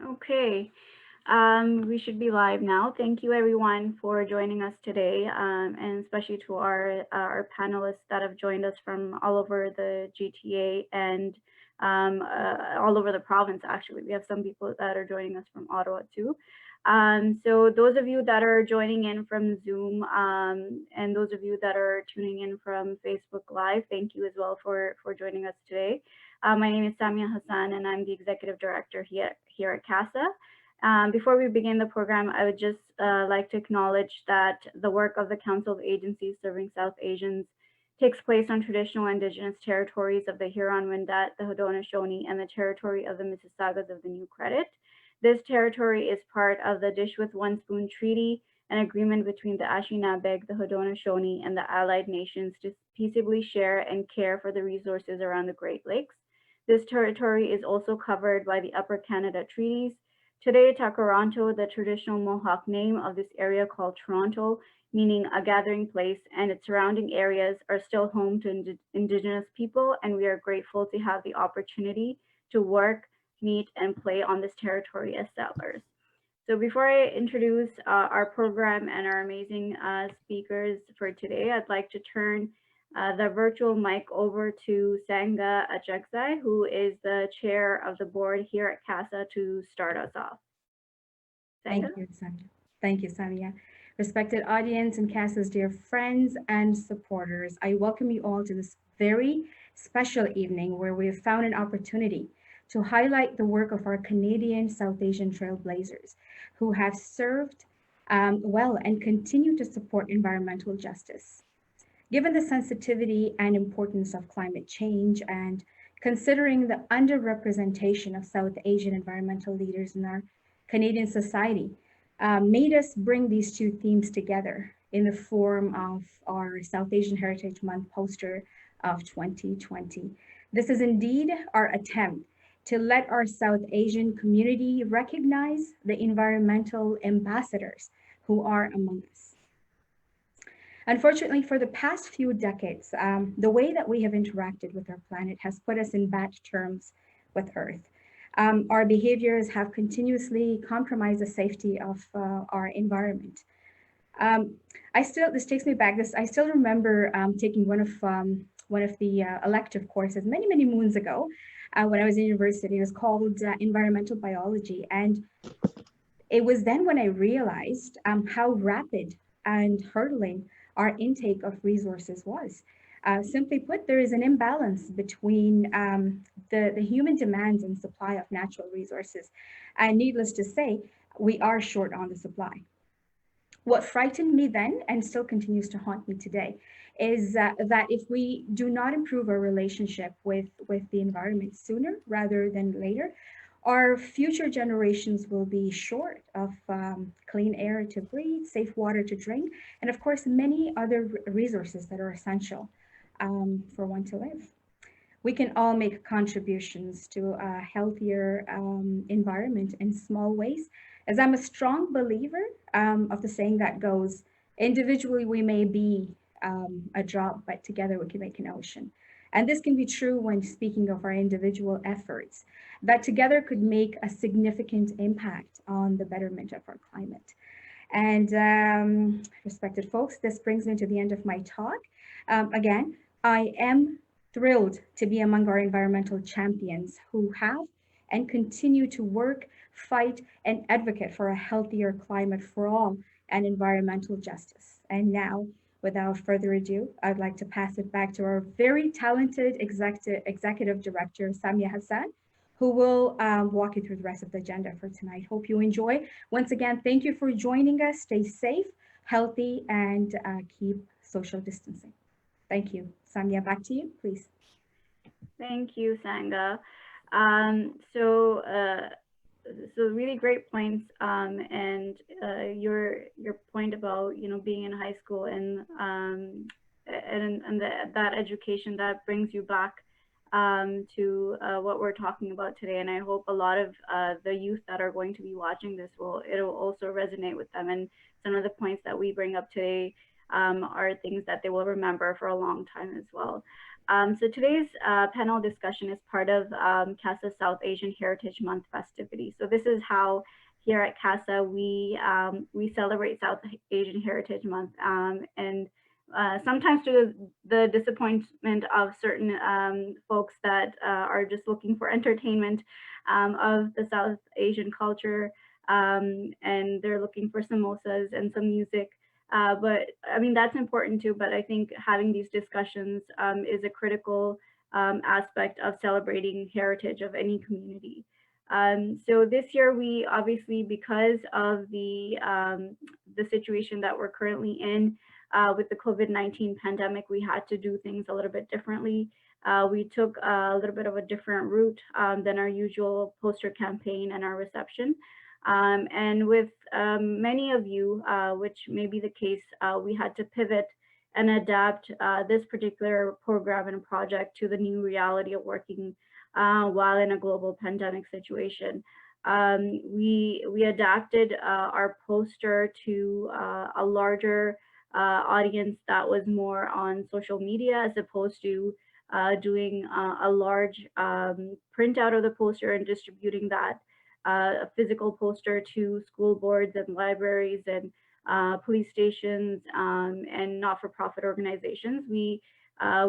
Okay, we should be live now. Thank you everyone for joining us today, and especially to our panelists that have joined us from all over the GTA and all over the province. Actually, we have some people that are joining us from Ottawa too. So those of you that are joining in from Zoom, and those of you that are tuning in from Facebook Live, thank you as well for joining us today. My name is Samia Hassan, and I'm the executive director here at CASA. Before we begin the program, I would just like to acknowledge that the work of the Council of Agencies Serving South Asians takes place on traditional Indigenous territories of the Huron-Wendat, the Haudenosaunee, and the territory of the Mississaugas of the New Credit. This territory is part of the Dish with One Spoon Treaty, an agreement between the Anishinaabe, the Haudenosaunee, and the allied nations to peaceably share and care for the resources around the Great Lakes. This territory is also covered by the Upper Canada Treaties. Today, Takaranto, the traditional Mohawk name of this area called Toronto, meaning a gathering place, and its surrounding areas are still home to Indigenous people, and we are grateful to have the opportunity to work, meet, and play on this territory as settlers. So before I introduce our program and our amazing speakers for today, I'd like to turn the virtual mic over to Sangha Ajagzai, who is the chair of the board here at CASA, to start us off. Sangha? Thank you, Samia. Thank you, Samia. Respected audience and CASA's dear friends and supporters, I welcome you all to this very special evening where we have found an opportunity to highlight the work of our Canadian South Asian Trailblazers who have served well and continue to support environmental justice. Given the sensitivity and importance of climate change and considering the underrepresentation of South Asian environmental leaders in our Canadian society, made us bring these two themes together in the form of our South Asian Heritage Month poster of 2020. This is indeed our attempt to let our South Asian community recognize the environmental ambassadors who are among us. Unfortunately, for the past few decades, the way that we have interacted with our planet has put us in bad terms with Earth. Our behaviors have continuously compromised the safety of our environment. This takes me back. I still remember taking one of the elective courses many moons ago when I was in university. It was called environmental biology, and it was then when I realized how rapid and hurtling our intake of resources was. Simply put, there is an imbalance between the human demands and supply of natural resources. And needless to say, we are short on the supply. What frightened me then and still continues to haunt me today is that if we do not improve our relationship with the environment sooner rather than later, our future generations will be short of clean air to breathe, safe water to drink, and of course, many other resources that are essential for one to live. We can all make contributions to a healthier environment in small ways, as I'm a strong believer of the saying that goes, individually we may be a drop, but together we can make an ocean. And this can be true when speaking of our individual efforts that together could make a significant impact on the betterment of our climate. And respected folks, this brings me to the end of my talk. Again, I am thrilled to be among our environmental champions who have and continue to work, fight, and advocate for a healthier climate for all and environmental justice. And now, without further ado, I'd like to pass it back to our very talented executive director, Samia Hassan, who will walk you through the rest of the agenda for tonight. Hope you enjoy. Once again, thank you for joining us. Stay safe, healthy, and keep social distancing. Thank you. Samia, back to you, please. Thank you, Sangha. So really great points, and your point about being in high school and that education that brings you back to what we're talking about today. And I hope a lot of the youth that are going to be watching this it'll also resonate with them. And some of the points that we bring up today are things that they will remember for a long time as well. So today's panel discussion is part of CASA's South Asian Heritage Month festivity. So this is how here at CASA we celebrate South Asian Heritage Month, and sometimes to the disappointment of certain folks that are just looking for entertainment of the South Asian culture, and they're looking for samosas and some music. But I mean, that's important too. But I think having these discussions is a critical aspect of celebrating heritage of any community. So this year, we obviously, because of the situation that we're currently in with the COVID-19 pandemic, we had to do things a little bit differently. We took a little bit of a different route than our usual poster campaign and our reception. And with many of you, which may be the case, we had to pivot and adapt this particular program and project to the new reality of working while in a global pandemic situation. We adapted our poster to a larger audience that was more on social media as opposed to doing a large printout of the poster and distributing that a physical poster to school boards and libraries and police stations and not-for-profit organizations. We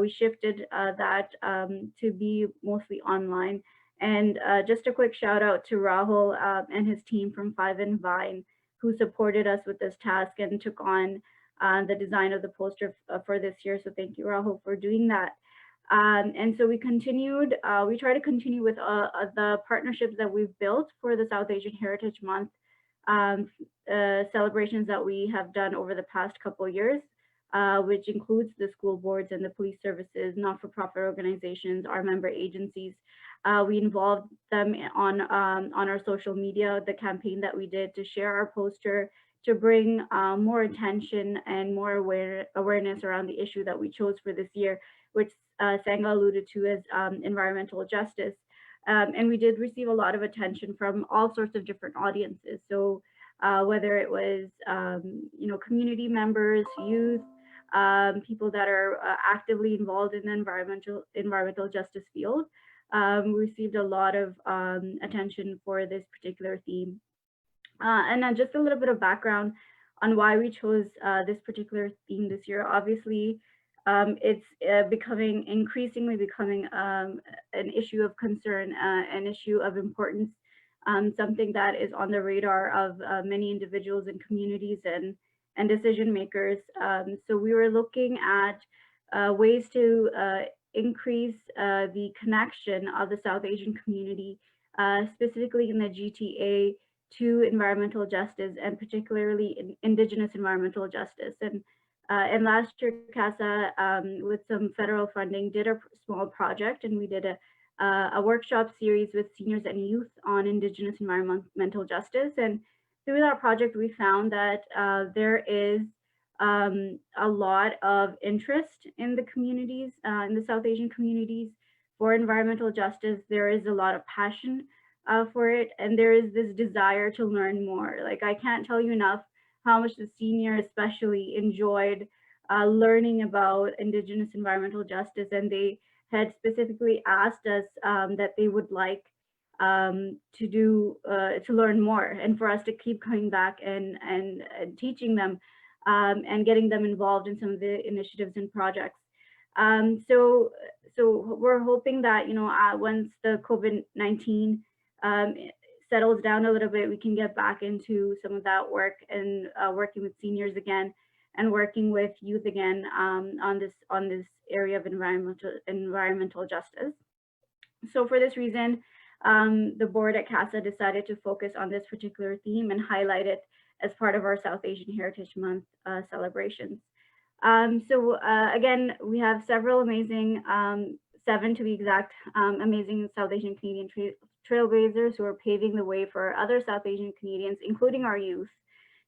shifted that to be mostly online. And just a quick shout out to Rahul and his team from Five and Vine, who supported us with this task and took on the design of the poster for this year. So thank you, Rahul, for doing that. And so we continued, we try to continue with the partnerships that we've built for the South Asian Heritage Month celebrations that we have done over the past couple of years, which includes the school boards and the police services, not-for-profit organizations, our member agencies. We involved them on our social media, the campaign that we did to share our poster, to bring more attention and more awareness around the issue that we chose for this year, which Sangha alluded to as environmental justice. And we did receive a lot of attention from all sorts of different audiences. So whether it was, community members, youth, people that are actively involved in the environmental justice field, we received a lot of attention for this particular theme. And then just a little bit of background on why we chose this particular theme this year. Obviously, it's increasingly becoming an issue of concern, an issue of importance, something that is on the radar of many individuals and communities and decision makers. So we were looking at ways to increase the connection of the South Asian community, specifically in the GTA, to environmental justice and particularly Indigenous environmental justice. And last year, CASA, with some federal funding, did a small project, and we did a workshop series with seniors and youth on Indigenous environmental justice. And through that project, we found that there is a lot of interest in the communities, in the South Asian communities, for environmental justice. There is a lot of passion for it, and there is this desire to learn more. Like, I can't tell you enough how much the seniors especially enjoyed learning about Indigenous environmental justice, and they had specifically asked us that they would like to learn more, and for us to keep coming back and teaching them and getting them involved in some of the initiatives and projects. So we're hoping that once the COVID-19 settles down a little bit, we can get back into some of that work and working with seniors again and working with youth again on this area of environmental justice. So for this reason, the board at CASA decided to focus on this particular theme and highlight it as part of our South Asian Heritage Month celebrations. So again, we have several amazing, 7 to be exact, amazing South Asian Canadian trailblazers who are paving the way for other South Asian Canadians, including our youth,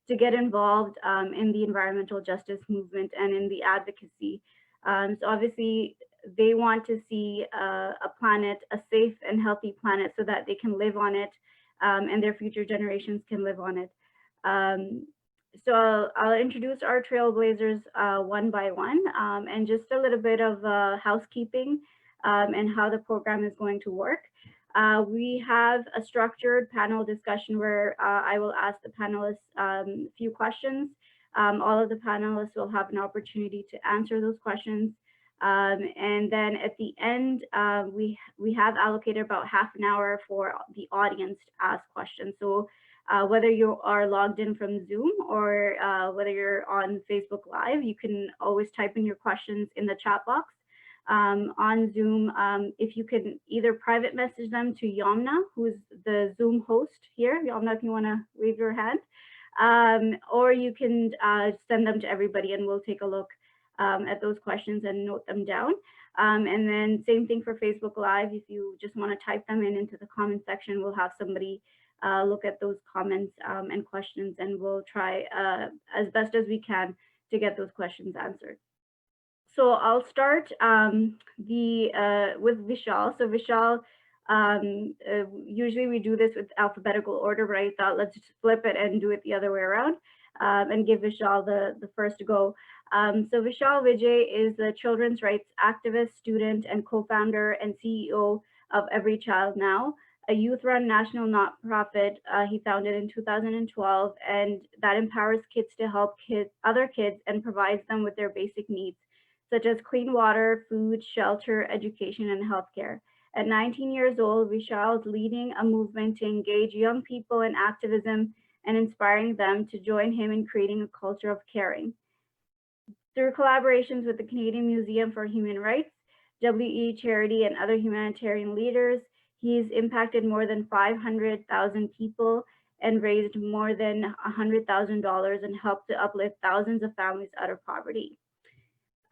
to get involved in the environmental justice movement and in the advocacy. So obviously, they want to see a planet, a safe and healthy planet, so that they can live on it and their future generations can live on it. So I'll introduce our Trailblazers one by one, and just a little bit of housekeeping and how the program is going to work. We have a structured panel discussion where I will ask the panelists a few questions. All of the panelists will have an opportunity to answer those questions. And then at the end, we have allocated about half an hour for the audience to ask questions. So whether you are logged in from Zoom or whether you're on Facebook Live, you can always type in your questions in the chat box. On Zoom, if you can either private message them to Yamna, who's the Zoom host here. Yamna, if you want to wave your hand, or you can send them to everybody and we'll take a look at those questions and note them down. And then same thing for Facebook Live. If you just want to type them in into the comment section, we'll have somebody look at those comments and questions, and we'll try as best as we can to get those questions answered. So I'll start with Vishal. So Vishal, usually we do this with alphabetical order, but I thought let's just flip it and do it the other way around and give Vishal the first go. So Vishal Vijay is a children's rights activist, student, and co-founder and CEO of Every Child Now, a youth-run national nonprofit he founded in 2012, and that empowers kids to help other kids and provides them with their basic needs, such as clean water, food, shelter, education, and healthcare. At 19 years old, Vishal is leading a movement to engage young people in activism and inspiring them to join him in creating a culture of caring. Through collaborations with the Canadian Museum for Human Rights, WE Charity, and other humanitarian leaders, he's impacted more than 500,000 people and raised more than $100,000 and helped to uplift thousands of families out of poverty.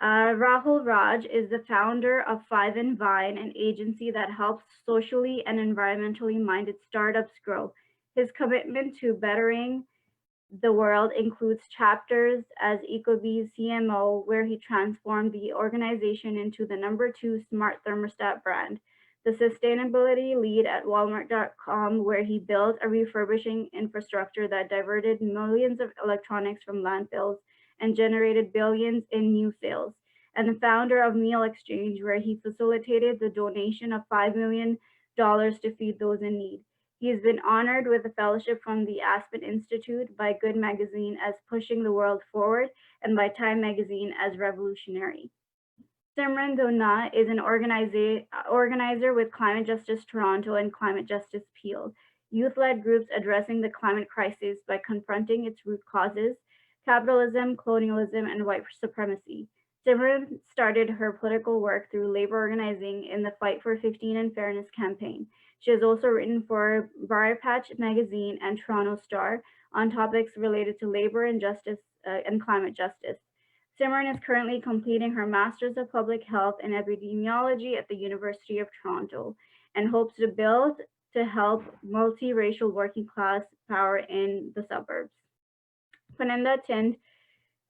Rahul Raj is the founder of Five and Vine, an agency that helps socially and environmentally minded startups grow. His commitment to bettering the world includes chapters as Ecobee's CMO, where he transformed the organization into the #2 smart thermostat brand, the sustainability lead at Walmart.com, where he built a refurbishing infrastructure that diverted millions of electronics from landfills and generated billions in new sales, and the founder of Meal Exchange, where he facilitated the donation of $5 million to feed those in need. He has been honored with a fellowship from the Aspen Institute, by Good Magazine as Pushing the World Forward, and by Time Magazine as Revolutionary. Simran Donna is an organizer with Climate Justice Toronto and Climate Justice Peel, youth-led groups addressing the climate crisis by confronting its root causes: capitalism, colonialism, and white supremacy. Simran started her political work through labor organizing in the Fight for 15 and Fairness campaign. She has also written for Briarpatch Magazine and Toronto Star on topics related to labor and justice and climate justice. Simran is currently completing her Master's of Public Health and Epidemiology at the University of Toronto and hopes to build to help multiracial working class power in the suburbs. Panenda Tind,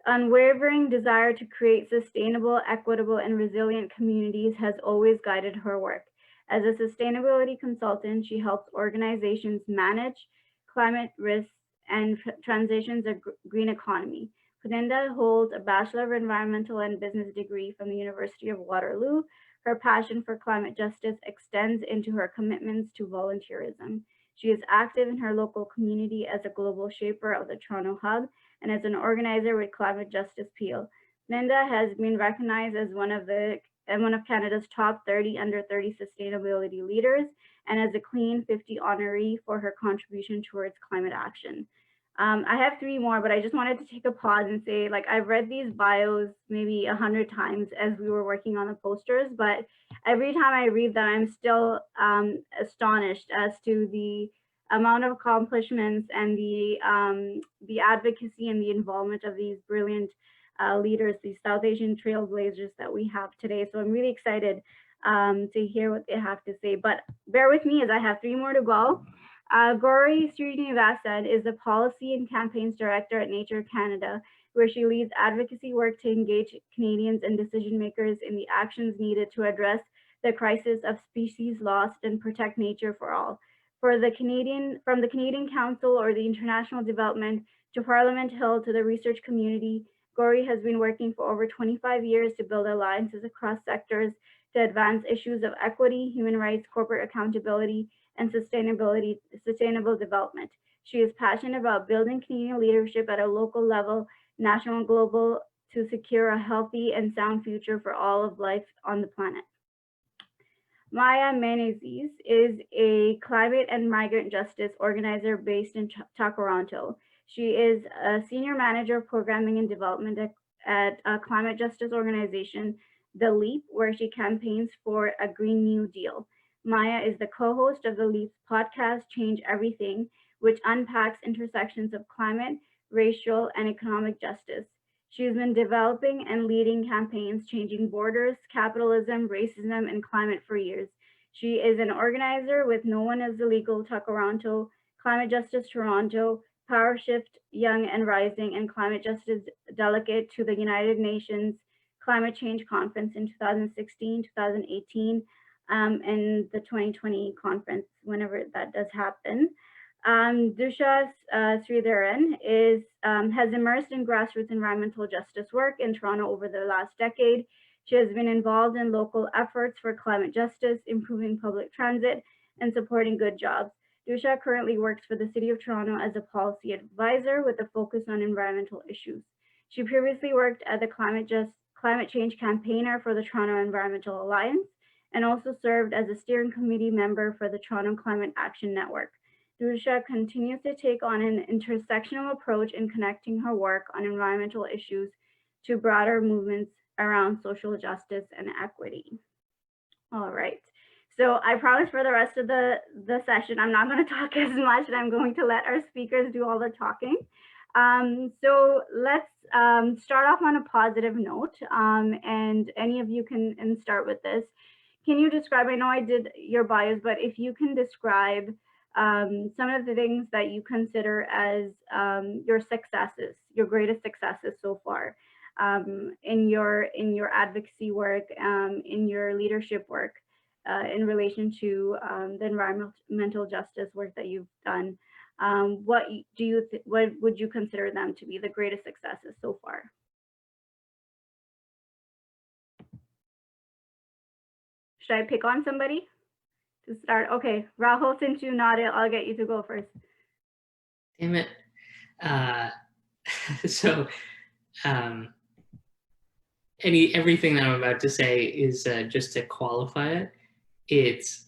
unwavering desire to create sustainable, equitable, and resilient communities has always guided her work. As a sustainability consultant, she helps organizations manage climate risks and transitions a green economy. Panenda holds a Bachelor of Environmental and Business degree from the University of Waterloo. Her passion for climate justice extends into her commitments to volunteerism. She is active in her local community as a global shaper of the Toronto Hub and as an organizer with Climate Justice Peel. Linda has been recognized as one of Canada's top 30 under 30 sustainability leaders and as a Clean 50 honoree for her contribution towards climate action. I have three more, but I just wanted to take a pause and say, like, I've read these bios maybe 100 times as we were working on the posters, but every time I read them, I'm still astonished as to the amount of accomplishments and the advocacy and the involvement of these brilliant leaders, these South Asian trailblazers that we have today. So I'm really excited to hear what they have to say. But bear with me as I have three more to go. Gauri Srinivasan is the Policy and Campaigns Director at Nature Canada, where she leads advocacy work to engage Canadians and decision makers in the actions needed to address the crisis of species lost and protect nature for all. From the Canadian Council or the International Development To Parliament Hill, to the research community, Gauri has been working for over 25 years to build alliances across sectors to advance issues of equity, human rights, corporate accountability, and sustainable development. She is passionate about building Canadian leadership at a local level, national and global, to secure a healthy and sound future for all of life on the planet. Maya Menezes is a climate and migrant justice organizer based in Toronto. She is a senior manager of programming and development at a climate justice organization, The Leap, where she campaigns for a Green New Deal. Maya is the co-host of The Leap's podcast, Change Everything, which unpacks intersections of climate, racial, and economic justice. She's been developing and leading campaigns changing borders, capitalism, racism, and climate for years. She is an organizer with No One is Illegal Toronto, Climate Justice Toronto, Power Shift Young and Rising, and Climate Justice Delegate to the United Nations Climate Change Conference in 2016, 2018, and the 2020 conference, whenever that does happen. Dusha Sridharan has immersed in grassroots environmental justice work in Toronto over the last decade. She has been involved in local efforts for climate justice, improving public transit, and supporting good jobs. Dusha currently works for the City of Toronto as a policy advisor with a focus on environmental issues. She previously worked as a climate change campaigner for the Toronto Environmental Alliance and also served as a steering committee member for the Toronto Climate Action Network. Dusha continues to take on an intersectional approach in connecting her work on environmental issues to broader movements around social justice and equity. All right. So I promise for the rest of the session, I'm not going to talk as much, and I'm going to let our speakers do all the talking. So let's start off on a positive note, and any of you can start with this. Can you describe, I know I did your bios, but if you can describe some of the things that you consider as your successes, your greatest successes so far in your advocacy work, in your leadership work, in relation to the environmental justice work that you've done. What would you consider them to be the greatest successes so far? Should I pick on somebody to start? Okay, Rahul, since you nodded, I'll get you to go first. Damn it. So everything that I'm about to say is just to qualify it. It's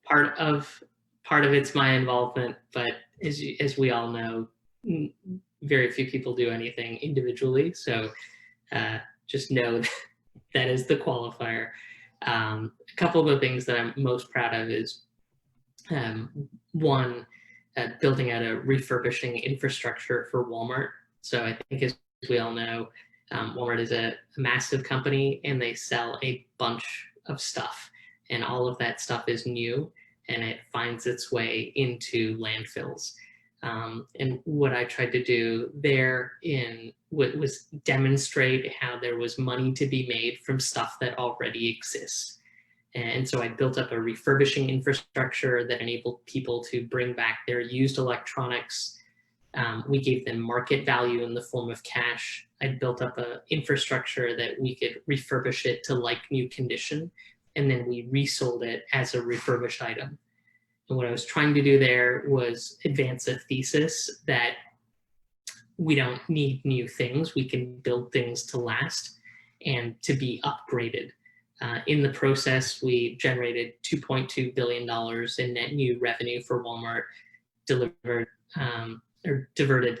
part of it's my involvement, but as we all know, very few people do anything individually. So just know that is the qualifier. A couple of the things that I'm most proud of is one, building out a refurbishing infrastructure for Walmart. So I think, as we all know, Walmart is a massive company and they sell a bunch of stuff, and all of that stuff is new and it finds its way into landfills. And what I tried to do there was demonstrate how there was money to be made from stuff that already exists. And so I built up a refurbishing infrastructure that enabled people to bring back their used electronics. We gave them market value in the form of cash. I built up an infrastructure that we could refurbish it to like new condition, and then we resold it as a refurbished item. And what I was trying to do there was advance a thesis that we don't need new things. We can build things to last and to be upgraded. In the process, we generated $2.2 billion in net new revenue for Walmart, diverted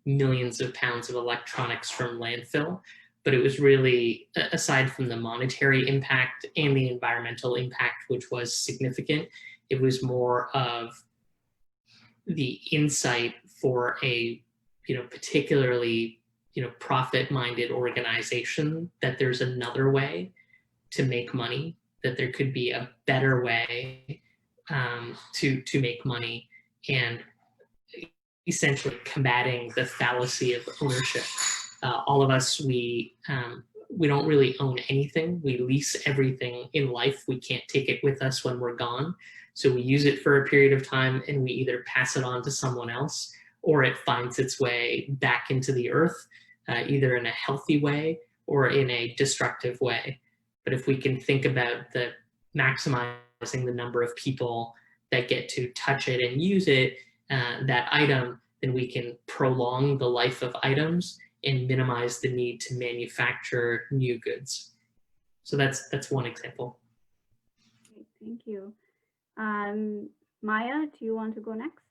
millions of pounds of electronics from landfill. But it was really, aside from the monetary impact and the environmental impact, which was significant, it was more of the insight for a, particularly, profit-minded organization that there's another way to make money, that there could be a better way to make money, and essentially combating the fallacy of ownership. All of us, we don't really own anything. We lease everything in life. We can't take it with us when we're gone. So we use it for a period of time and we either pass it on to someone else or it finds its way back into the earth, either in a healthy way or in a destructive way. But if we can think about the maximizing the number of people that get to touch it and use it, that item, then we can prolong the life of items and minimize the need to manufacture new goods. So that's one example. Thank you. Maya, do you want to go next?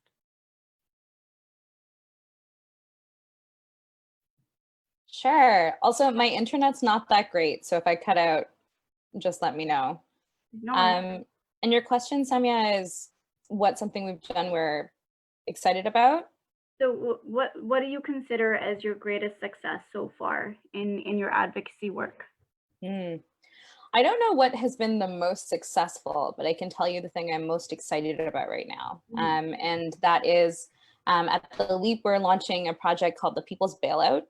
Sure. Also, my internet's not that great, so if I cut out, just let me know. No. And your question, Samia, is what's something we've done we're excited about? So what do you consider as your greatest success so far in your advocacy work? I don't know what has been the most successful, but I can tell you the thing I'm most excited about right now. And that is at the LEAP, we're launching a project called the People's Bailout,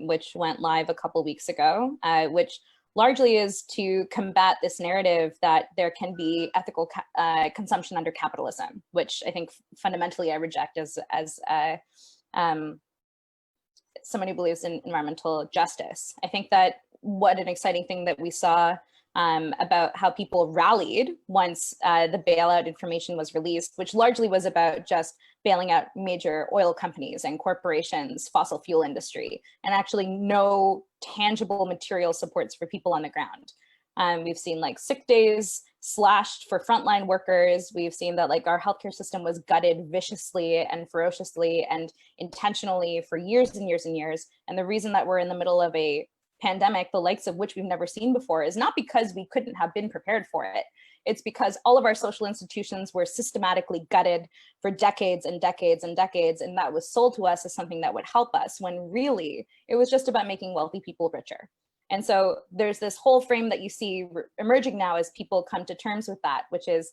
which went live a couple weeks ago, which largely is to combat this narrative that there can be ethical consumption under capitalism, which I think fundamentally I reject as someone who believes in environmental justice. I think that what an exciting thing that we saw about how people rallied once the bailout information was released, which largely was about just bailing out major oil companies and corporations, fossil fuel industry, and actually no tangible material supports for people on the ground. We've seen like sick days slashed for frontline workers. We've seen that like our healthcare system was gutted viciously and ferociously and intentionally for years and years and years. And the reason that we're in the middle of a pandemic, the likes of which we've never seen before, is not because we couldn't have been prepared for it. It's because all of our social institutions were systematically gutted for decades and decades and decades, and that was sold to us as something that would help us, when really it was just about making wealthy people richer. And so there's this whole frame that you see emerging now as people come to terms with that, which is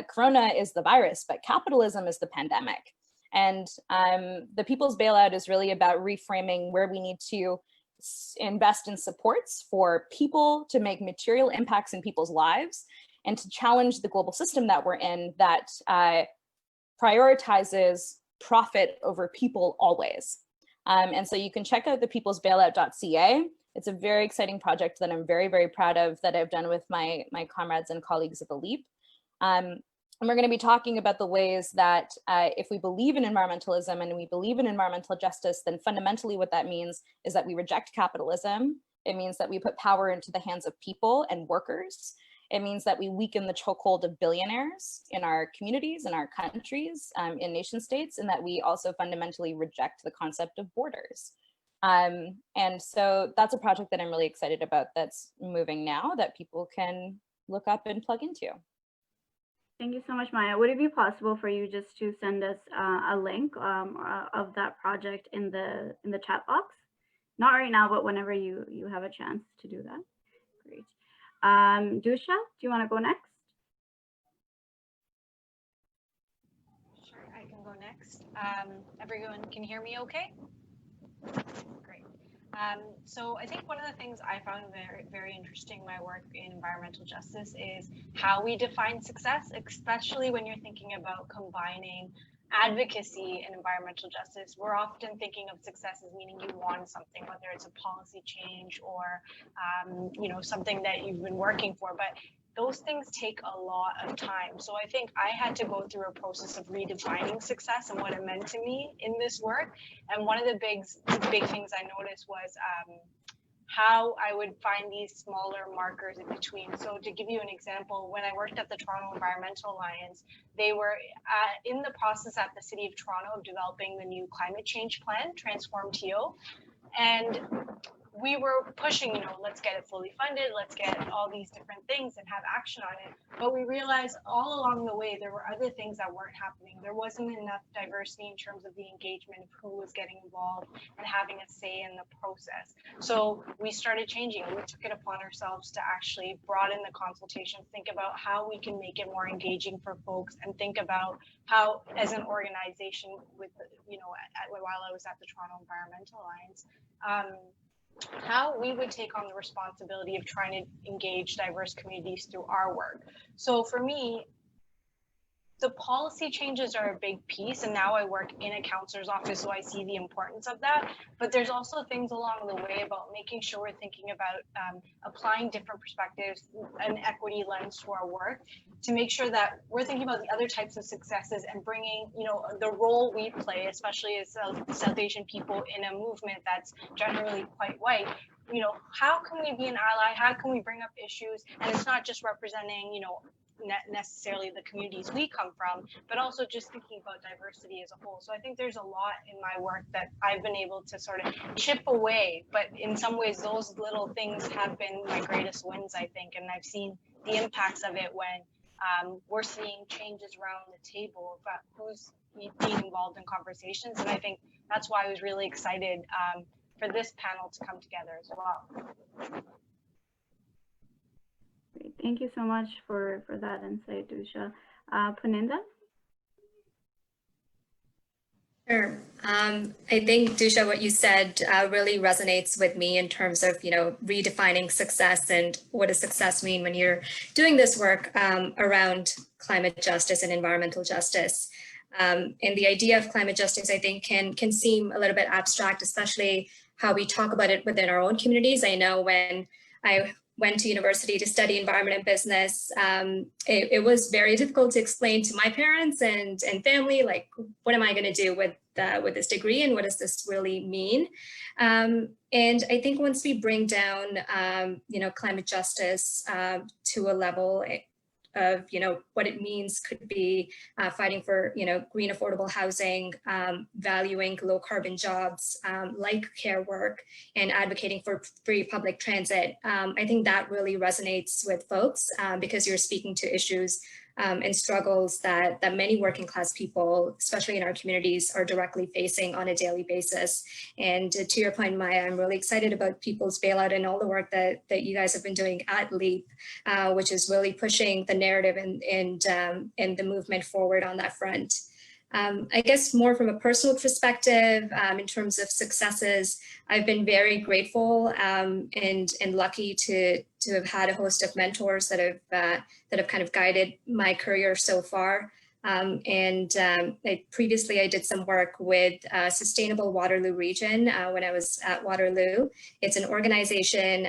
Corona is the virus, but capitalism is the pandemic. And the People's Bailout is really about reframing where we need to invest in supports for people to make material impacts in people's lives and to challenge the global system that we're in that prioritizes profit over people always. And so you can check out the peoplesbailout.ca. It's a very exciting project that I'm very, very proud of, that I've done with my comrades and colleagues at the LEAP. And we're going to be talking about the ways that if we believe in environmentalism and we believe in environmental justice, then fundamentally what that means is that we reject capitalism. It means that we put power into the hands of people and workers. It means that we weaken the chokehold of billionaires in our communities, in our countries, in nation states, and that we also fundamentally reject the concept of borders. And so that's a project that I'm really excited about that's moving now, that people can look up and plug into. Thank you so much, Maya. Would it be possible for you just to send us a link of that project in the chat box? Not right now, but whenever you have a chance to do that. Great. Dusha, do you want to go next? Sure, I can go next. Everyone can hear me okay? Great. So I think one of the things I found very, very interesting in my work in environmental justice is how we define success, especially when you're thinking about combining advocacy and environmental justice. We're often thinking of success as meaning you won something, whether it's a policy change or something that you've been working for, but those things take a lot of time. So I think I had to go through a process of redefining success and what it meant to me in this work. And one of the big things I noticed was how I would find these smaller markers in between. So to give you an example, when I worked at the Toronto Environmental Alliance, they were in the process at the City of Toronto of developing the new climate change plan, Transform TO. And we were pushing, let's get it fully funded, let's get all these different things and have action on it. But we realized all along the way, there were other things that weren't happening. There wasn't enough diversity in terms of the engagement of who was getting involved and having a say in the process. So we started changing it. We took it upon ourselves to actually broaden the consultation, think about how we can make it more engaging for folks, and think about how, as an organization with, while I was at the Toronto Environmental Alliance, how we would take on the responsibility of trying to engage diverse communities through our work. So for me, the policy changes are a big piece, and now I work in a counselor's office, so I see the importance of that. But there's also things along the way about making sure we're thinking about applying different perspectives, an equity lens to our work, to make sure that we're thinking about the other types of successes and bringing, you know, the role we play, especially as South Asian people in a movement that's generally quite white. You know, how can we be an ally? How can we bring up issues? And it's not just representing, you know, necessarily the communities we come from, but also just thinking about diversity as a whole. So I think there's a lot in my work that I've been able to sort of chip away, but in some ways those little things have been my greatest wins, I think, and I've seen the impacts of it when we're seeing changes around the table about who's being involved in conversations. And I think that's why I was really excited for this panel to come together as well. Great. Thank you so much for that insight, Dusha. Puninda? Sure. I think, Dusha, what you said really resonates with me in terms of, you know, redefining success and what does success mean when you're doing this work around climate justice and environmental justice. And the idea of climate justice, I think, can seem a little bit abstract, especially how we talk about it within our own communities. I know when I went to university to study environment and business, it was very difficult to explain to my parents and family, like, what am I going to do with this degree and what does this really mean? And I think once we bring down, you know, climate justice to a level of, you know, what it means could be fighting for, you know, green affordable housing, valuing low carbon jobs like care work, and advocating for free public transit. I think that really resonates with folks because you're speaking to issues and struggles that many working class people, especially in our communities, are directly facing on a daily basis. And to your point, Maya, I'm really excited about People's Bailout and all the work that you guys have been doing at LEAP, which is really pushing the narrative and the movement forward on that front. I guess more from a personal perspective, in terms of successes, I've been very grateful and lucky to have had a host of mentors that have kind of guided my career so far. Previously I did some work with Sustainable Waterloo Region when I was at Waterloo. It's an organization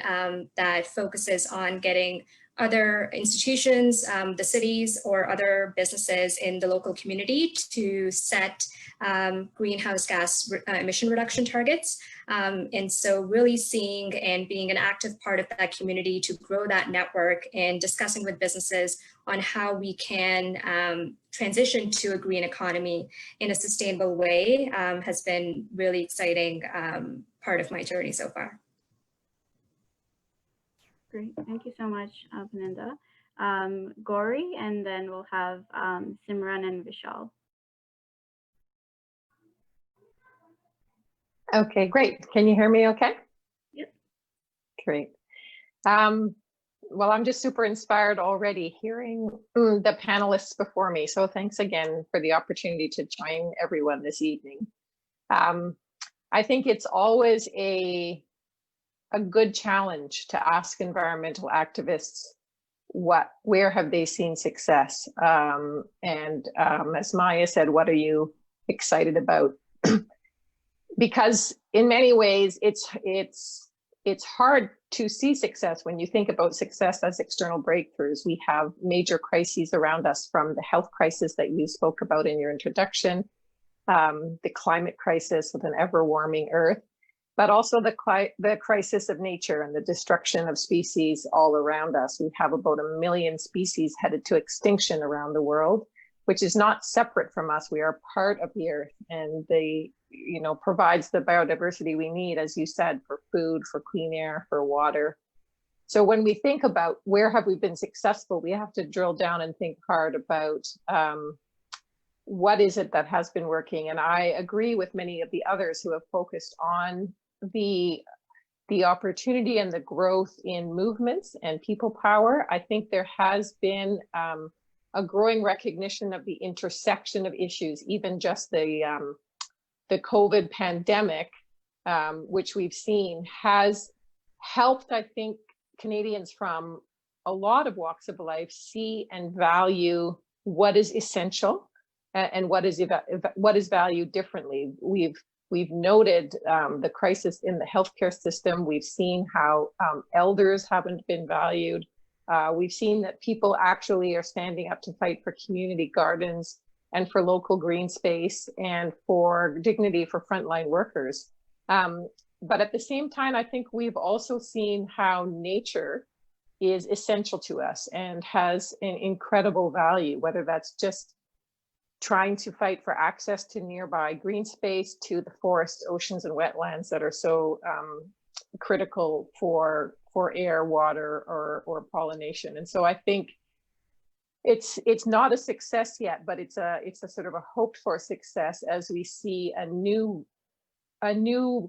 that focuses on getting other institutions, the cities or other businesses in the local community to set greenhouse gas emission reduction targets. And so really seeing and being an active part of that community to grow that network and discussing with businesses on how we can transition to a green economy in a sustainable way has been really exciting part of my journey so far. Great. Thank you so much, Puninda. Gauri, and then we'll have Simran and Vishal. Okay, great. Can you hear me okay? Yep. Great. Well, I'm just super inspired already hearing the panelists before me. So thanks again for the opportunity to join everyone this evening. I think it's always a good challenge to ask environmental activists where have they seen success? As Maya said, what are you excited about? Because in many ways, it's hard to see success when you think about success as external breakthroughs. We have major crises around us, from the health crisis that you spoke about in your introduction, the climate crisis with an ever-warming Earth, but also the crisis of nature and the destruction of species all around us. We have about 1 million species headed to extinction around the world, which is not separate from us. We are part of the Earth, and provides the biodiversity we need, as you said, for food, for clean air, for water. So when we think about where have we been successful, we have to drill down and think hard about what is it that has been working. And I agree with many of the others who have focused on the opportunity and the growth in movements and people power. I think there has been a growing recognition of the intersection of issues, even just the COVID pandemic, which we've seen, has helped, I think, Canadians from a lot of walks of life see and value what is essential and what is valued differently. We've noted the crisis in the healthcare system. We've seen how elders haven't been valued. We've seen that people actually are standing up to fight for community gardens and for local green space and for dignity for frontline workers. But at the same time, I think we've also seen how nature is essential to us and has an incredible value, whether that's just trying to fight for access to nearby green space, to the forests, oceans, and wetlands that are so critical for air, water, or pollination. And so I think it's not a success yet, but it's a sort of a hoped for success as we see a new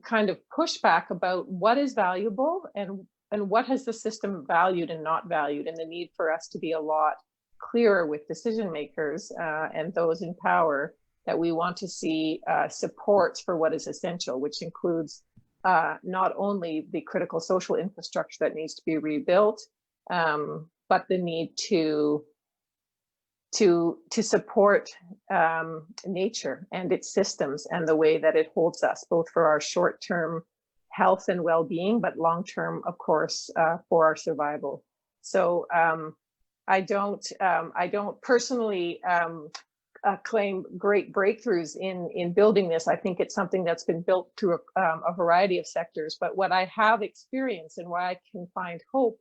kind of pushback about what is valuable and what has the system valued and not valued, and the need for us to be a lot clearer with decision makers and those in power that we want to see supports for what is essential, which includes not only the critical social infrastructure that needs to be rebuilt, but the need to support nature and its systems and the way that it holds us, both for our short-term health and well-being, but long-term, of course, for our survival. So I don't personally claim great breakthroughs in building this. I think it's something that's been built through a variety of sectors. But what I have experienced and why I can find hope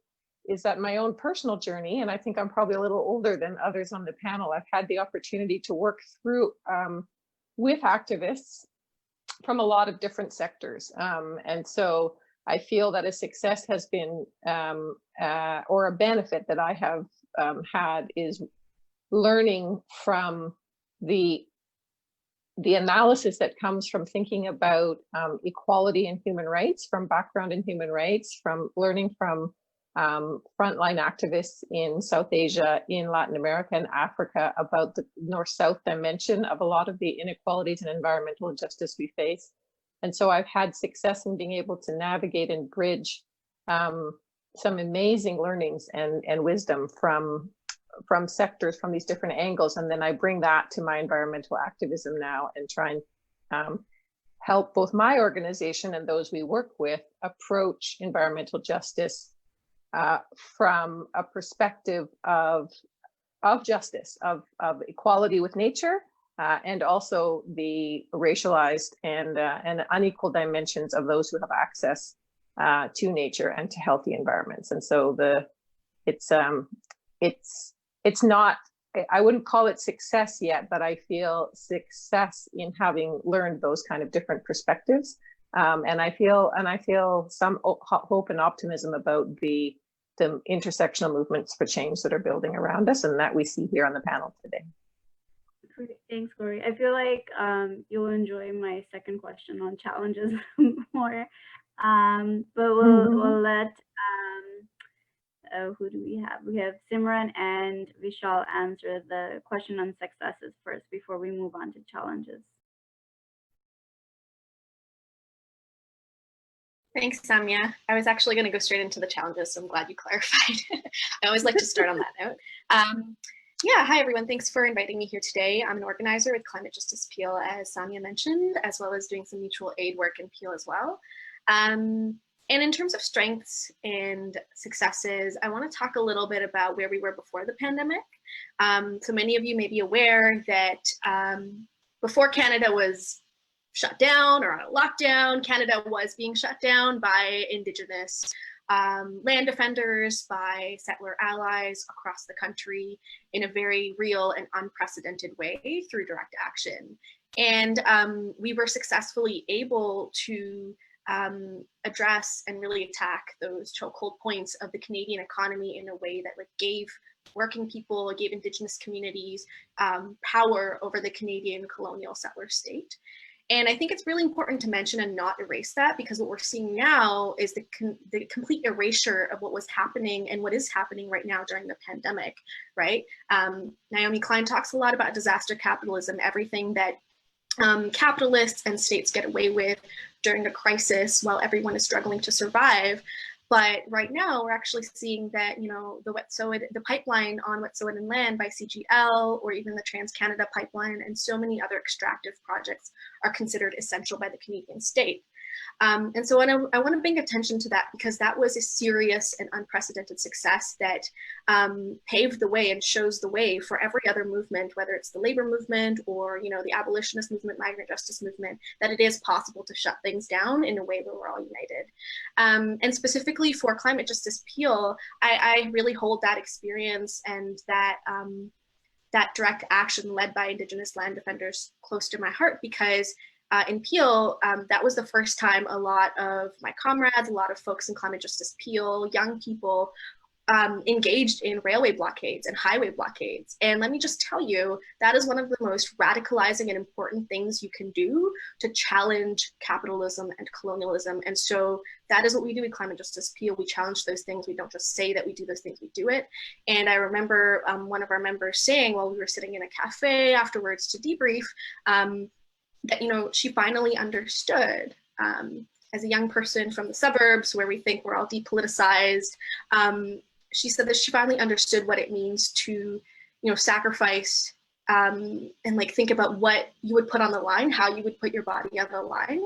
is that my own personal journey, and I think I'm probably a little older than others on the panel, I've had the opportunity to work through with activists from a lot of different sectors. And so I feel that a success has been, or a benefit that I have had, is learning from the analysis that comes from thinking about equality and human rights, from background in human rights, from learning from frontline activists in South Asia, in Latin America and Africa about the North-South dimension of a lot of the inequalities and environmental injustice we face. And so I've had success in being able to navigate and bridge some amazing learnings and wisdom from sectors, from these different angles. And then I bring that to my environmental activism now and try and help both my organization and those we work with approach environmental justice from a perspective of justice, of equality with nature, and also the racialized and unequal dimensions of those who have access to nature and to healthy environments. And so it's not, I wouldn't call it success yet, but I feel success in having learned those kind of different perspectives. And I feel some hope and optimism about the intersectional movements for change that are building around us, and that we see here on the panel today. Thanks, Corey. I feel like you'll enjoy my second question on challenges more. But we'll let who do we have? We have Simran and Vishal answer the question on successes first before we move on to challenges. Thanks, Samia. I was actually going to go straight into the challenges, so I'm glad you clarified. I always like to start on that note. Yeah, hi everyone. Thanks for inviting me here today. I'm an organizer with Climate Justice Peel, as Samia mentioned, as well as doing some mutual aid work in Peel as well. And in terms of strengths and successes, I want to talk a little bit about where we were before the pandemic. So many of you may be aware that before Canada was shut down or on a lockdown, Canada was being shut down by Indigenous land defenders, by settler allies across the country in a very real and unprecedented way through direct action. And we were successfully able to address and really attack those chokehold points of the Canadian economy in a way that gave working people, gave Indigenous communities power over the Canadian colonial settler state. And I think it's really important to mention and not erase that, because what we're seeing now is the complete erasure of what was happening and what is happening right now during the pandemic, right? Naomi Klein talks a lot about disaster capitalism, everything that capitalists and states get away with during a crisis while everyone is struggling to survive. But right now, we're actually seeing that, the pipeline on Wet'suwet'en land by CGL, or even the Trans-Canada pipeline, and so many other extractive projects are considered essential by the Canadian state. And so I want to bring attention to that, because that was a serious and unprecedented success that paved the way and shows the way for every other movement, whether it's the labor movement or the abolitionist movement, migrant justice movement, that it is possible to shut things down in a way where we're all united. And specifically for Climate Justice Peel, I really hold that experience and that direct action led by Indigenous land defenders close to my heart, because in Peel, that was the first time a lot of my comrades, a lot of folks in Climate Justice Peel, young people, engaged in railway blockades and highway blockades. And let me just tell you, that is one of the most radicalizing and important things you can do to challenge capitalism and colonialism. And so that is what we do with Climate Justice Peel. We challenge those things. We don't just say that we do those things, we do it. And I remember one of our members saying, while we were sitting in a cafe afterwards to debrief, that she finally understood, as a young person from the suburbs where we think we're all depoliticized, she said that she finally understood what it means to sacrifice and think about what you would put on the line, how you would put your body on the line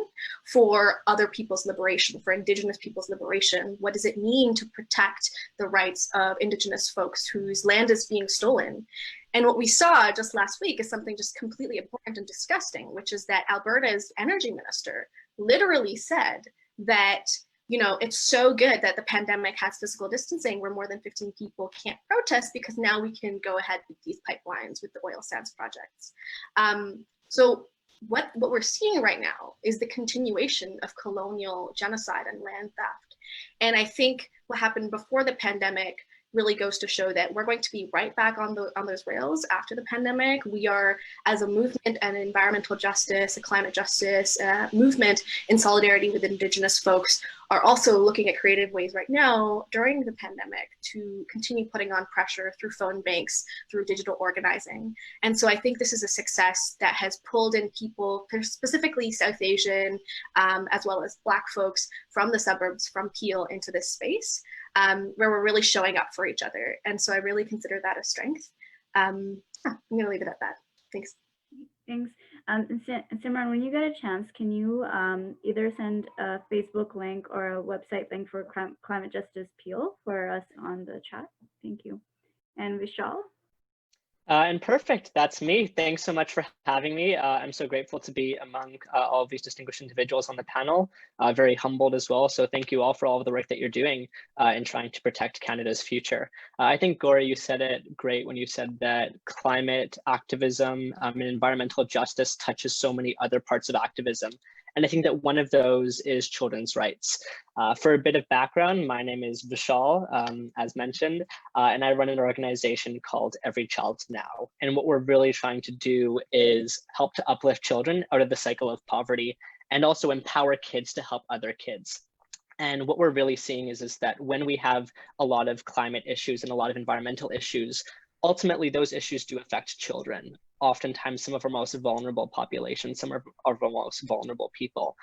for other people's liberation, for Indigenous people's liberation. What does it mean to protect the rights of Indigenous folks whose land is being stolen? And what we saw just last week is something just completely abhorrent and disgusting, which is that Alberta's energy minister literally said that, it's so good that the pandemic has physical distancing where more than 15 people can't protest, because now we can go ahead with these pipelines, with the oil sands projects. So what we're seeing right now is the continuation of colonial genocide and land theft. And I think what happened before the pandemic really goes to show that we're going to be right back on those rails after the pandemic. We are, as a movement, an environmental justice, a climate justice movement in solidarity with Indigenous folks, are also looking at creative ways right now during the pandemic to continue putting on pressure through phone banks, through digital organizing. And so I think this is a success that has pulled in people, specifically South Asian, as well as Black folks from the suburbs, from Peel, into this space, where we're really showing up for each other. And so I really consider that a strength. I'm going to leave it at that. Thanks. Thanks. Simran, when you get a chance, can you either send a Facebook link or a website link for Climate Justice Peel for us on the chat? Thank you. And Vishal? And perfect, that's me. Thanks so much for having me. I'm so grateful to be among all of these distinguished individuals on the panel, very humbled as well. So thank you all for all of the work that you're doing in trying to protect Canada's future. I think, Gori, you said it great when you said that climate activism and environmental justice touches so many other parts of activism. And I think that one of those is children's rights. For a bit of background, my name is Vishal, as mentioned, and I run an organization called Every Child Now. And what we're really trying to do is help to uplift children out of the cycle of poverty and also empower kids to help other kids. And what we're really seeing is that when we have a lot of climate issues and a lot of environmental issues, ultimately those issues do affect children. Oftentimes some of our most vulnerable populations, some of our most vulnerable people,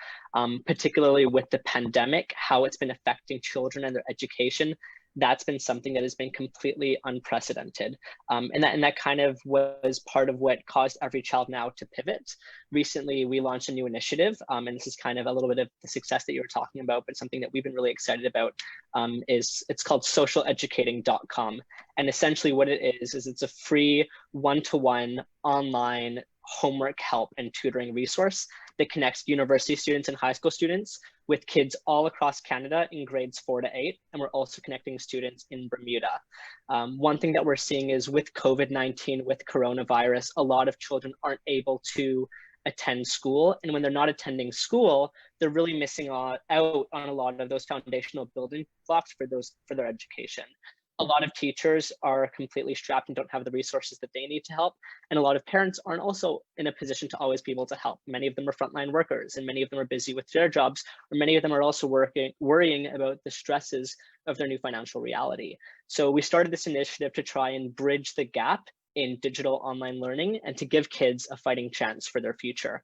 particularly with the pandemic, how it's been affecting children and their education. That's been something that has been completely unprecedented. And that kind of was part of what caused Every Child Now to pivot. Recently, we launched a new initiative, and this is kind of a little bit of the success that you were talking about, but something that we've been really excited about it's called socialeducating.com. And essentially what it is it's a free one-to-one online homework help and tutoring resource that connects university students and high school students with kids all across Canada in grades 4 to 8. And we're also connecting students in Bermuda. One thing that we're seeing is with COVID-19, with coronavirus, a lot of children aren't able to attend school. And when they're not attending school, they're really missing out on a lot of those foundational building blocks for their education. A lot of teachers are completely strapped and don't have the resources that they need to help. And a lot of parents aren't also in a position to always be able to help. Many of them are frontline workers and many of them are busy with their jobs, or many of them are also worrying about the stresses of their new financial reality. So we started this initiative to try and bridge the gap in digital online learning and to give kids a fighting chance for their future.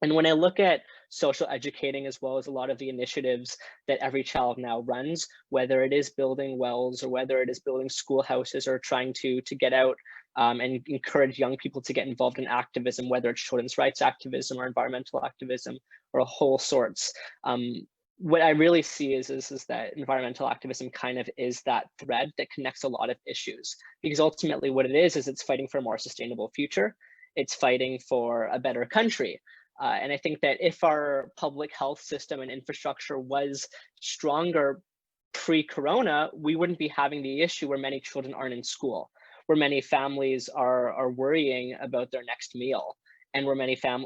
And when I look at social educating, as well as a lot of the initiatives that Every Child now runs, whether it is building wells or whether it is building schoolhouses or trying to get out and encourage young people to get involved in activism, whether it's children's rights activism or environmental activism or a whole sorts, what I really see is that environmental activism kind of is that thread that connects a lot of issues, because ultimately what it is it's fighting for a more sustainable future. It's fighting for a better country. And I think that if our public health system and infrastructure was stronger pre-corona, we wouldn't be having the issue where many children aren't in school, where many families are worrying about their next meal, and where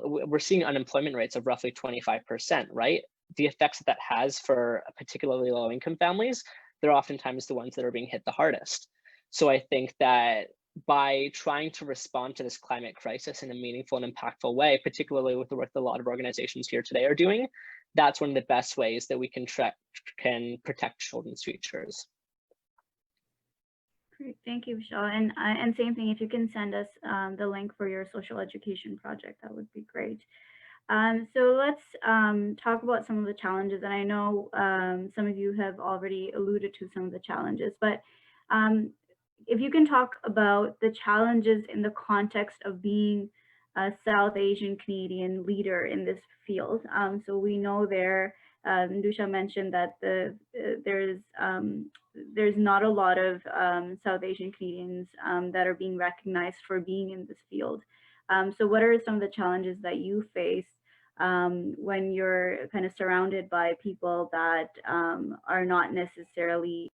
we're seeing unemployment rates of roughly 25%, right? The effects that has for particularly low income families, they're oftentimes the ones that are being hit the hardest. So I think that by trying to respond to this climate crisis in a meaningful and impactful way, particularly with the work that a lot of organizations here today are doing, that's one of the best ways that we can protect children's futures. Great, thank you, Vishal. And same thing, if you can send us the link for your social education project, that would be great. So let's talk about some of the challenges. And I know some of you have already alluded to some of the challenges, but if you can talk about the challenges in the context of being a South Asian Canadian leader in this field. So we know Dusha mentioned that there's not a lot of South Asian Canadians that are being recognized for being in this field. So what are some of the challenges that you face when you're kind of surrounded by people that are not necessarily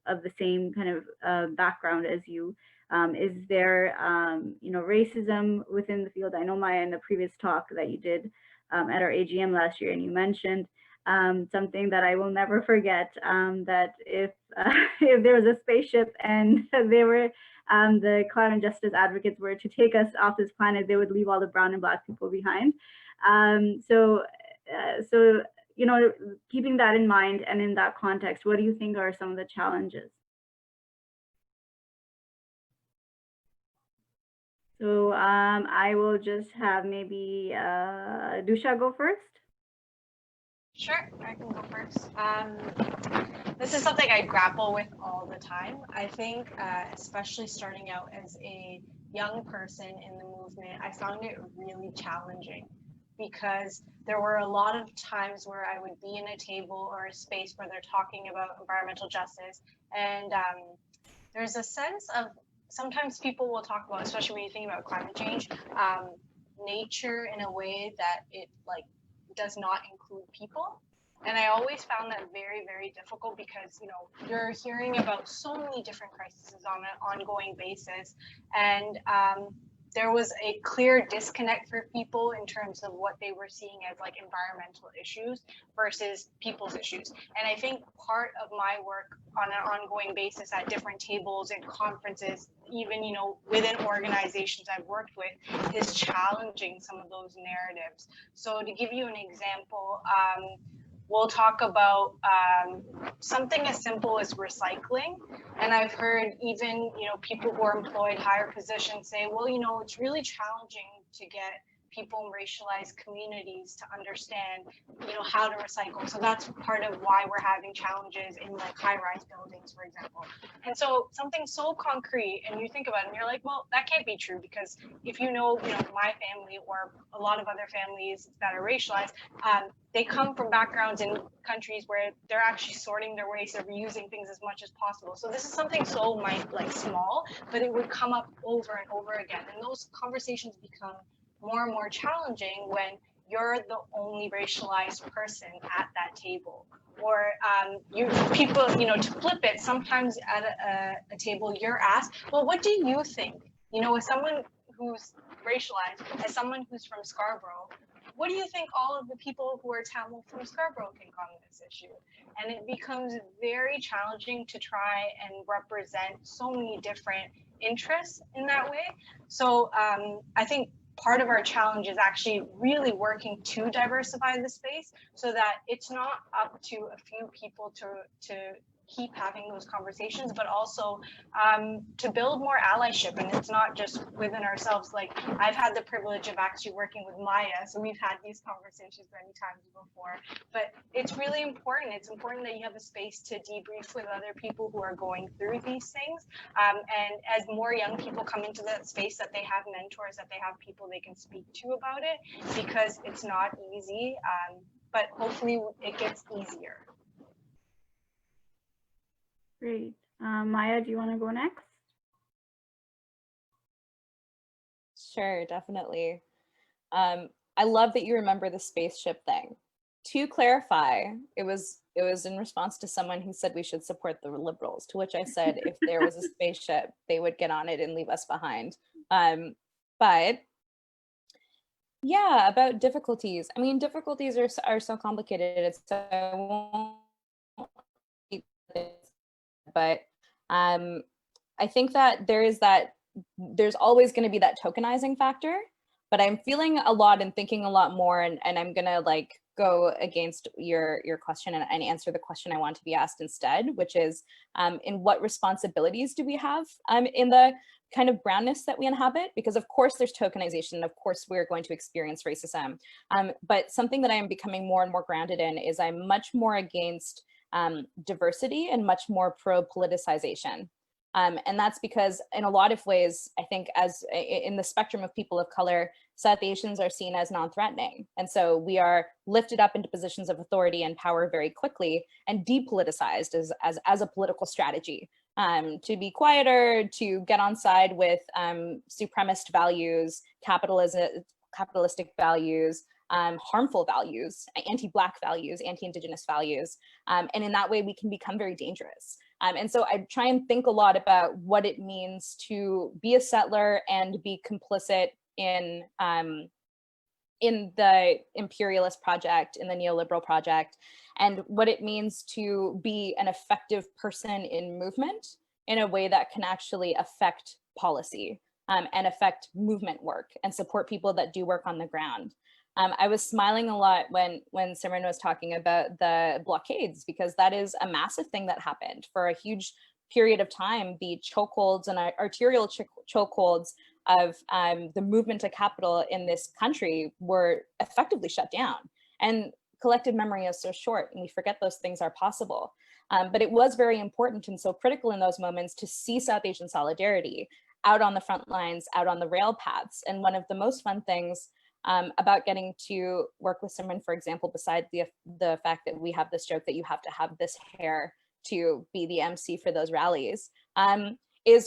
of the same kind of background as you? Is there, racism within the field? I know, Maya, in the previous talk that you did at our AGM last year, and you mentioned something that I will never forget, that if there was a spaceship and they were the climate justice advocates were to take us off this planet, they would leave all the brown and black people behind. So keeping that in mind and in that context, what do you think are some of the challenges? So I will just have maybe Dusha go first. Sure, I can go first. This is something I grapple with all the time. I think, especially starting out as a young person in the movement, I found it really challenging because there were a lot of times where I would be in a table or a space where they're talking about environmental justice, and there's a sense of sometimes people will talk about, especially when you think about climate change, nature in a way that it does not include people. And I always found that very, very difficult because, you're hearing about so many different crises on an ongoing basis. And there was a clear disconnect for people in terms of what they were seeing as environmental issues versus people's issues. And I think part of my work on an ongoing basis at different tables and conferences, even within organizations I've worked with, is challenging some of those narratives. So to give you an example, we'll talk about something as simple as recycling. And I've heard even, people who are employed higher positions say, well, it's really challenging to get people in racialized communities to understand, how to recycle. So that's part of why we're having challenges in high-rise buildings, for example. And so something so concrete, and you think about it and you're like, well, that can't be true, because if my family or a lot of other families that are racialized, they come from backgrounds in countries where they're actually sorting their waste, they're reusing things as much as possible. So this is something so small, but it would come up over and over again. And those conversations become more and more challenging when you're the only racialized person at that table. Or to flip it, sometimes at a table you're asked, well, what do you think? As someone who's racialized, as someone who's from Scarborough, what do you think all of the people who are Tamil from Scarborough think on this issue? And it becomes very challenging to try and represent so many different interests in that way. So I think part of our challenge is actually really working to diversify the space so that it's not up to a few people to keep having those conversations, but also to build more allyship. And it's not just within ourselves. Like, I've had the privilege of actually working with Maya, so we've had these conversations many times before. But it's really important. It's important that you have a space to debrief with other people who are going through these things. And as more young people come into that space, that they have mentors, that they have people they can speak to about it, because it's not easy, but hopefully it gets easier. Great. Maya, do you want to go next? Sure, definitely. I love that you remember the spaceship thing. To clarify, it was in response to someone who said we should support the liberals, to which I said if there was a spaceship, they would get on it and leave us behind. But yeah, about difficulties. I mean, difficulties are so complicated. It's so, I won't, but I think that there's always going to be that tokenizing factor, but I'm feeling a lot and thinking a lot more, and I'm going to like go against your question and answer the question I want to be asked instead, which is in what responsibilities do we have in the kind of brownness that we inhabit? Because of course there's tokenization, of course we're going to experience racism, but something that I am becoming more and more grounded in is I'm much more against diversity and much more pro-politicization. And that's because in a lot of ways, I think as in the spectrum of people of color, South Asians are seen as non-threatening. And so we are lifted up into positions of authority and power very quickly and depoliticized as a political strategy, to be quieter, to get on side with supremacist values, capitalistic values, harmful values, anti-Black values, anti-Indigenous values. And in that way, we can become very dangerous. And so I try and think a lot about what it means to be a settler and be complicit in the imperialist project, in the neoliberal project, and what it means to be an effective person in movement in a way that can actually affect policy and affect movement work and support people that do work on the ground. I was smiling a lot when Simran was talking about the blockades, because that is a massive thing that happened for a huge period of time. The chokeholds and arterial chokeholds of the movement to capital in this country were effectively shut down. And collective memory is so short and we forget those things are possible. But it was very important and so critical in those moments to see South Asian solidarity out on the front lines, out on the rail paths. And one of the most fun things about getting to work with Simran, for example, besides the fact that we have this joke that you have to have this hair to be the MC for those rallies,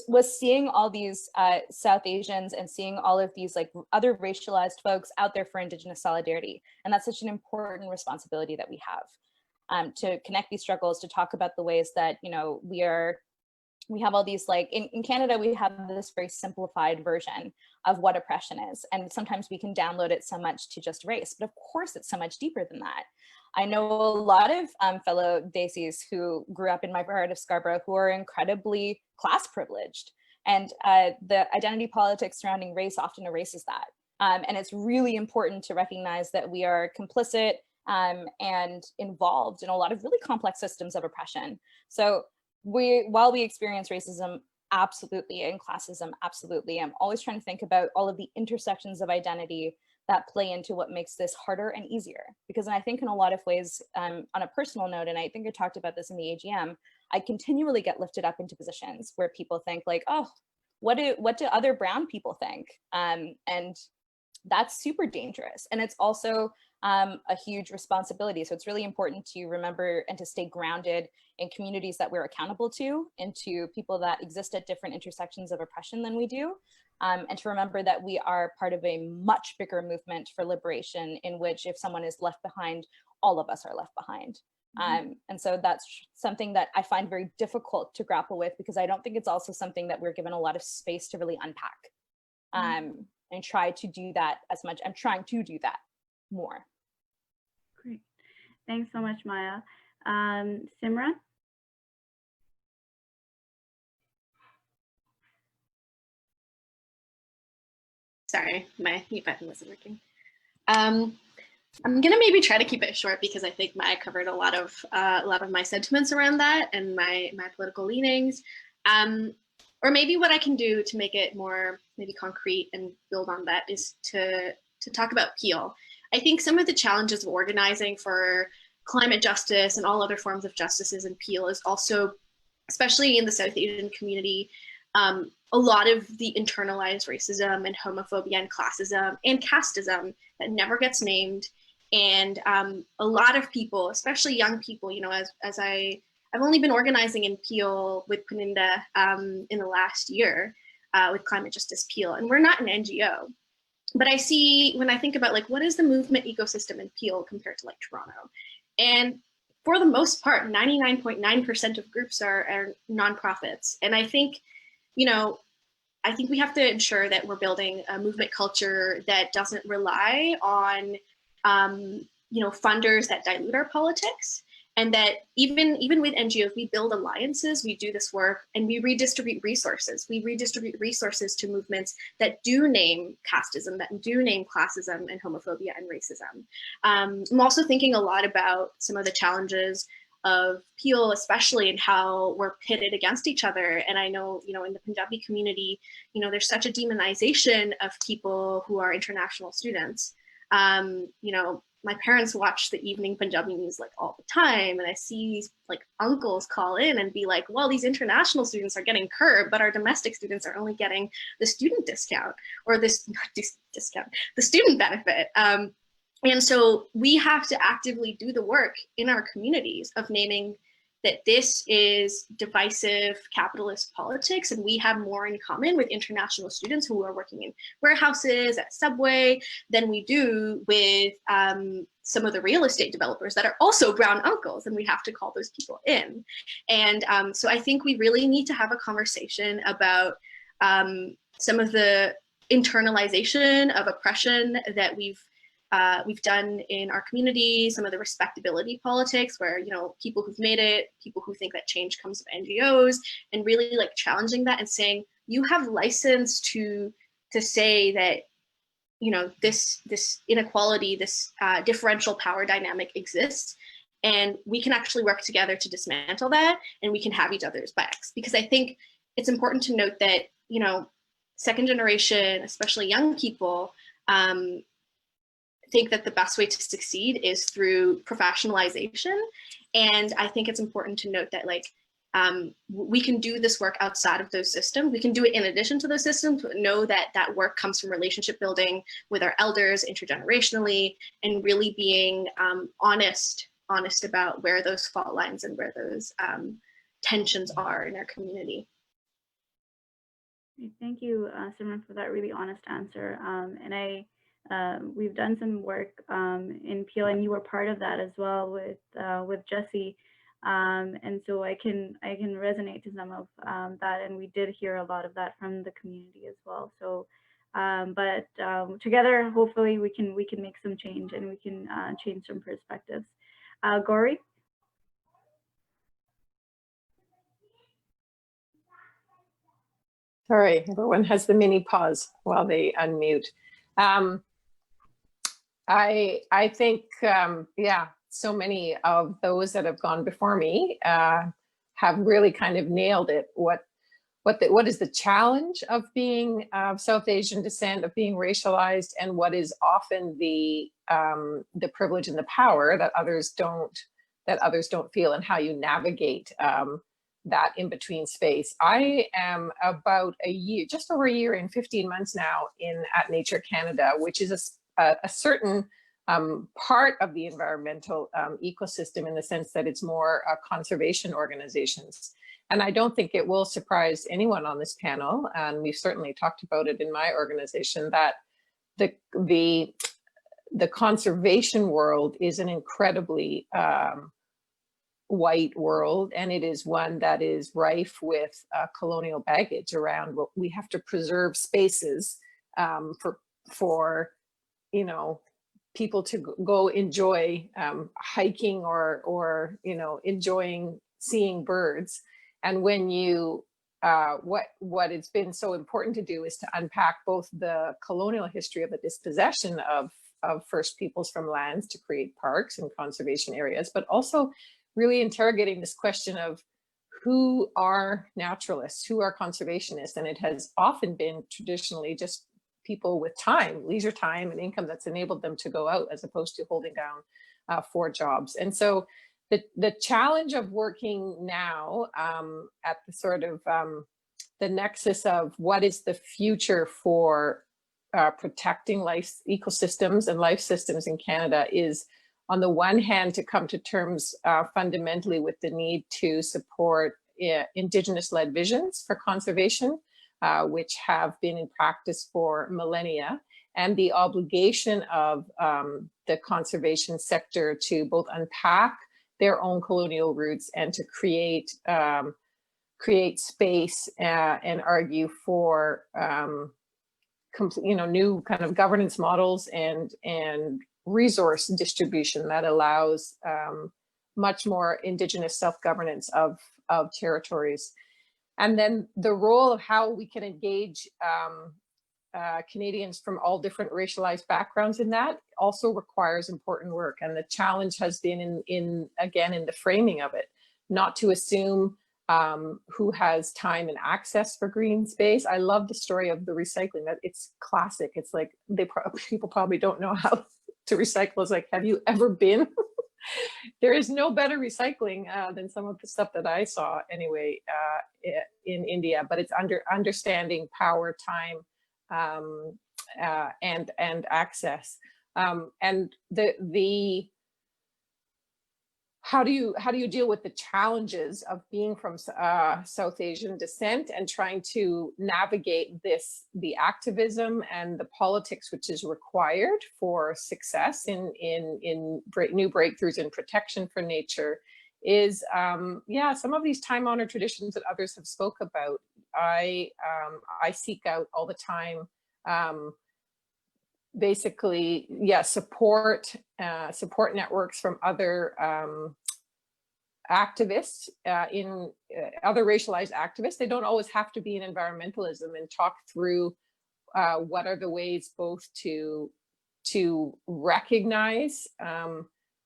was seeing all these South Asians and seeing all of these like other racialized folks out there for Indigenous solidarity. And that's such an important responsibility that we have, to connect these struggles, to talk about the ways that, you know, we have all these, like in Canada, we have this very simplified version of what oppression is. And sometimes we can download it so much to just race, but of course it's so much deeper than that. I know a lot of fellow Desis who grew up in my part of Scarborough who are incredibly class privileged. And the identity politics surrounding race often erases that. And it's really important to recognize that we are complicit and involved in a lot of really complex systems of oppression. So while we experience racism, absolutely, and classism, absolutely, I'm always trying to think about all of the intersections of identity that play into what makes this harder and easier. Because I think in a lot of ways, on a personal note, and I think I talked about this in the AGM, I continually get lifted up into positions where people think like, oh, what do other brown people think? And that's super dangerous. And it's also a huge responsibility. So it's really important to remember and to stay grounded in communities that we're accountable to, and to people that exist at different intersections of oppression than we do. And to remember that we are part of a much bigger movement for liberation, in which if someone is left behind, all of us are left behind. And so that's something that I find very difficult to grapple with, because I don't think it's also something that we're given a lot of space to really unpack. And try to do that as much. I'm trying to do that more. Great. Thanks so much, Maya. Simran? Sorry, my mute button wasn't working. I'm gonna maybe try to keep it short because I think Maya covered a lot of my sentiments around that and my political leanings. Or maybe what I can do to make it more maybe concrete and build on that is to talk about Peel. I think some of the challenges of organizing for climate justice and all other forms of justices in Peel is also, especially in the South Asian community, a lot of the internalized racism and homophobia and classism and casteism that never gets named. And a lot of people, especially young people, you know, as I've only been organizing in Peel with Paninda in the last year with Climate Justice Peel, and we're not an NGO. But I see, when I think about like, what is the movement ecosystem in Peel compared to like Toronto? And for the most part, 99.9% of groups are nonprofits. And I think, you know, I think we have to ensure that we're building a movement culture that doesn't rely on, you know, funders that dilute our politics, and that even with NGOs, we build alliances, we do this work, and we redistribute resources. We redistribute resources to movements that do name casteism, that do name classism and homophobia and racism. I'm also thinking a lot about some of the challenges of Peel, especially in how we're pitted against each other. And I know, you know, in the Punjabi community, you know, there's such a demonization of people who are international students. You know, my parents watch the evening Punjabi news like all the time, and I see these like uncles call in and be like, well, these international students are getting curbed, but our domestic students are only getting the student discount, or this discount, the student benefit. And so we have to actively do the work in our communities of naming that this is divisive capitalist politics, and we have more in common with international students who are working in warehouses at Subway than we do with some of the real estate developers that are also brown uncles, and we have to call those people in. And so I think we really need to have a conversation about some of the internalization of oppression that we've done in our community, some of the respectability politics where, you know, people who've made it, people who think that change comes from NGOs, and really like challenging that and saying, you have license to say that, you know, this inequality, this differential power dynamic exists, and we can actually work together to dismantle that, and we can have each other's backs. Because I think it's important to note that, you know, second generation, especially young people, think that the best way to succeed is through professionalization. And I think it's important to note that like we can do this work outside of those systems. We can do it in addition to those systems, but know that that work comes from relationship building with our elders intergenerationally, and really being honest about where those fault lines and where those tensions are in our community. Thank you, Simran, for that really honest answer. And we've done some work in Peel, and you were part of that as well with Jesse, and so I can resonate to some of that, and we did hear a lot of that from the community as well. So, but together, hopefully, we can make some change, and we can change some perspectives. Gauri. Sorry, everyone has the mini pause while they unmute. I think, yeah, so many of those that have gone before me have really kind of nailed it. What is the challenge of being of South Asian descent, of being racialized, and what is often the privilege and the power that others don't feel, and how you navigate that in between space. I am about a year, just over a year and 15 months now at Nature Canada, which is a certain part of the environmental ecosystem, in the sense that it's more conservation organizations. And I don't think it will surprise anyone on this panel, and we've certainly talked about it in my organization, that the conservation world is an incredibly white world, and it is one that is rife with colonial baggage around what we have to preserve spaces for you know, people to go enjoy hiking or you know, enjoying seeing birds. And when you what it's been so important to do is to unpack both the colonial history of the dispossession of of First Peoples from lands to create parks and conservation areas, but also really interrogating this question of who are naturalists, who are conservationists, and it has often been traditionally just people with time, leisure time and income that's enabled them to go out as opposed to holding down 4 jobs. And so the challenge of working now at the sort of the nexus of what is the future for protecting life ecosystems and life systems in Canada is, on the one hand, to come to terms fundamentally with the need to support Indigenous-led visions for conservation, which have been in practice for millennia, and the obligation of the conservation sector to both unpack their own colonial roots and to create space and argue for new kind of governance models and resource distribution that allows much more Indigenous self-governance of territories. And then the role of how we can engage Canadians from all different racialized backgrounds in that also requires important work. And the challenge has been in the framing of it, not to assume who has time and access for green space. I love the story of the recycling. That it's classic. It's like people probably don't know how to recycle. It's like, have you ever been? There is no better recycling than some of the stuff that I saw anyway in India. But it's understanding power, time, and access. And the how do you deal with the challenges of being from South Asian descent and trying to navigate the activism and the politics which is required for success in new breakthroughs in protection for nature is some of these time-honored traditions that others have spoke about. I seek out all the time basically, support networks from other activists, in other racialized activists. They don't always have to be in environmentalism, and talk through what are the ways both to recognize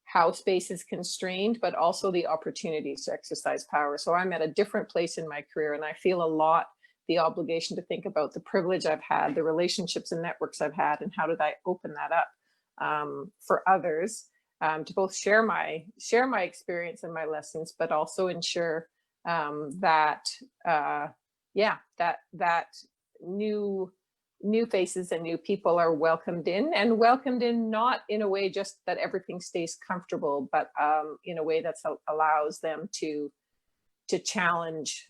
how space is constrained, but also the opportunities to exercise power. So I'm at a different place in my career, and I feel a lot the obligation to think about the privilege I've had, the relationships and networks I've had, and how did I open that up for others to both share my experience and my lessons, but also ensure that new faces and new people are welcomed in, not in a way just that everything stays comfortable, but in a way that allows them to challenge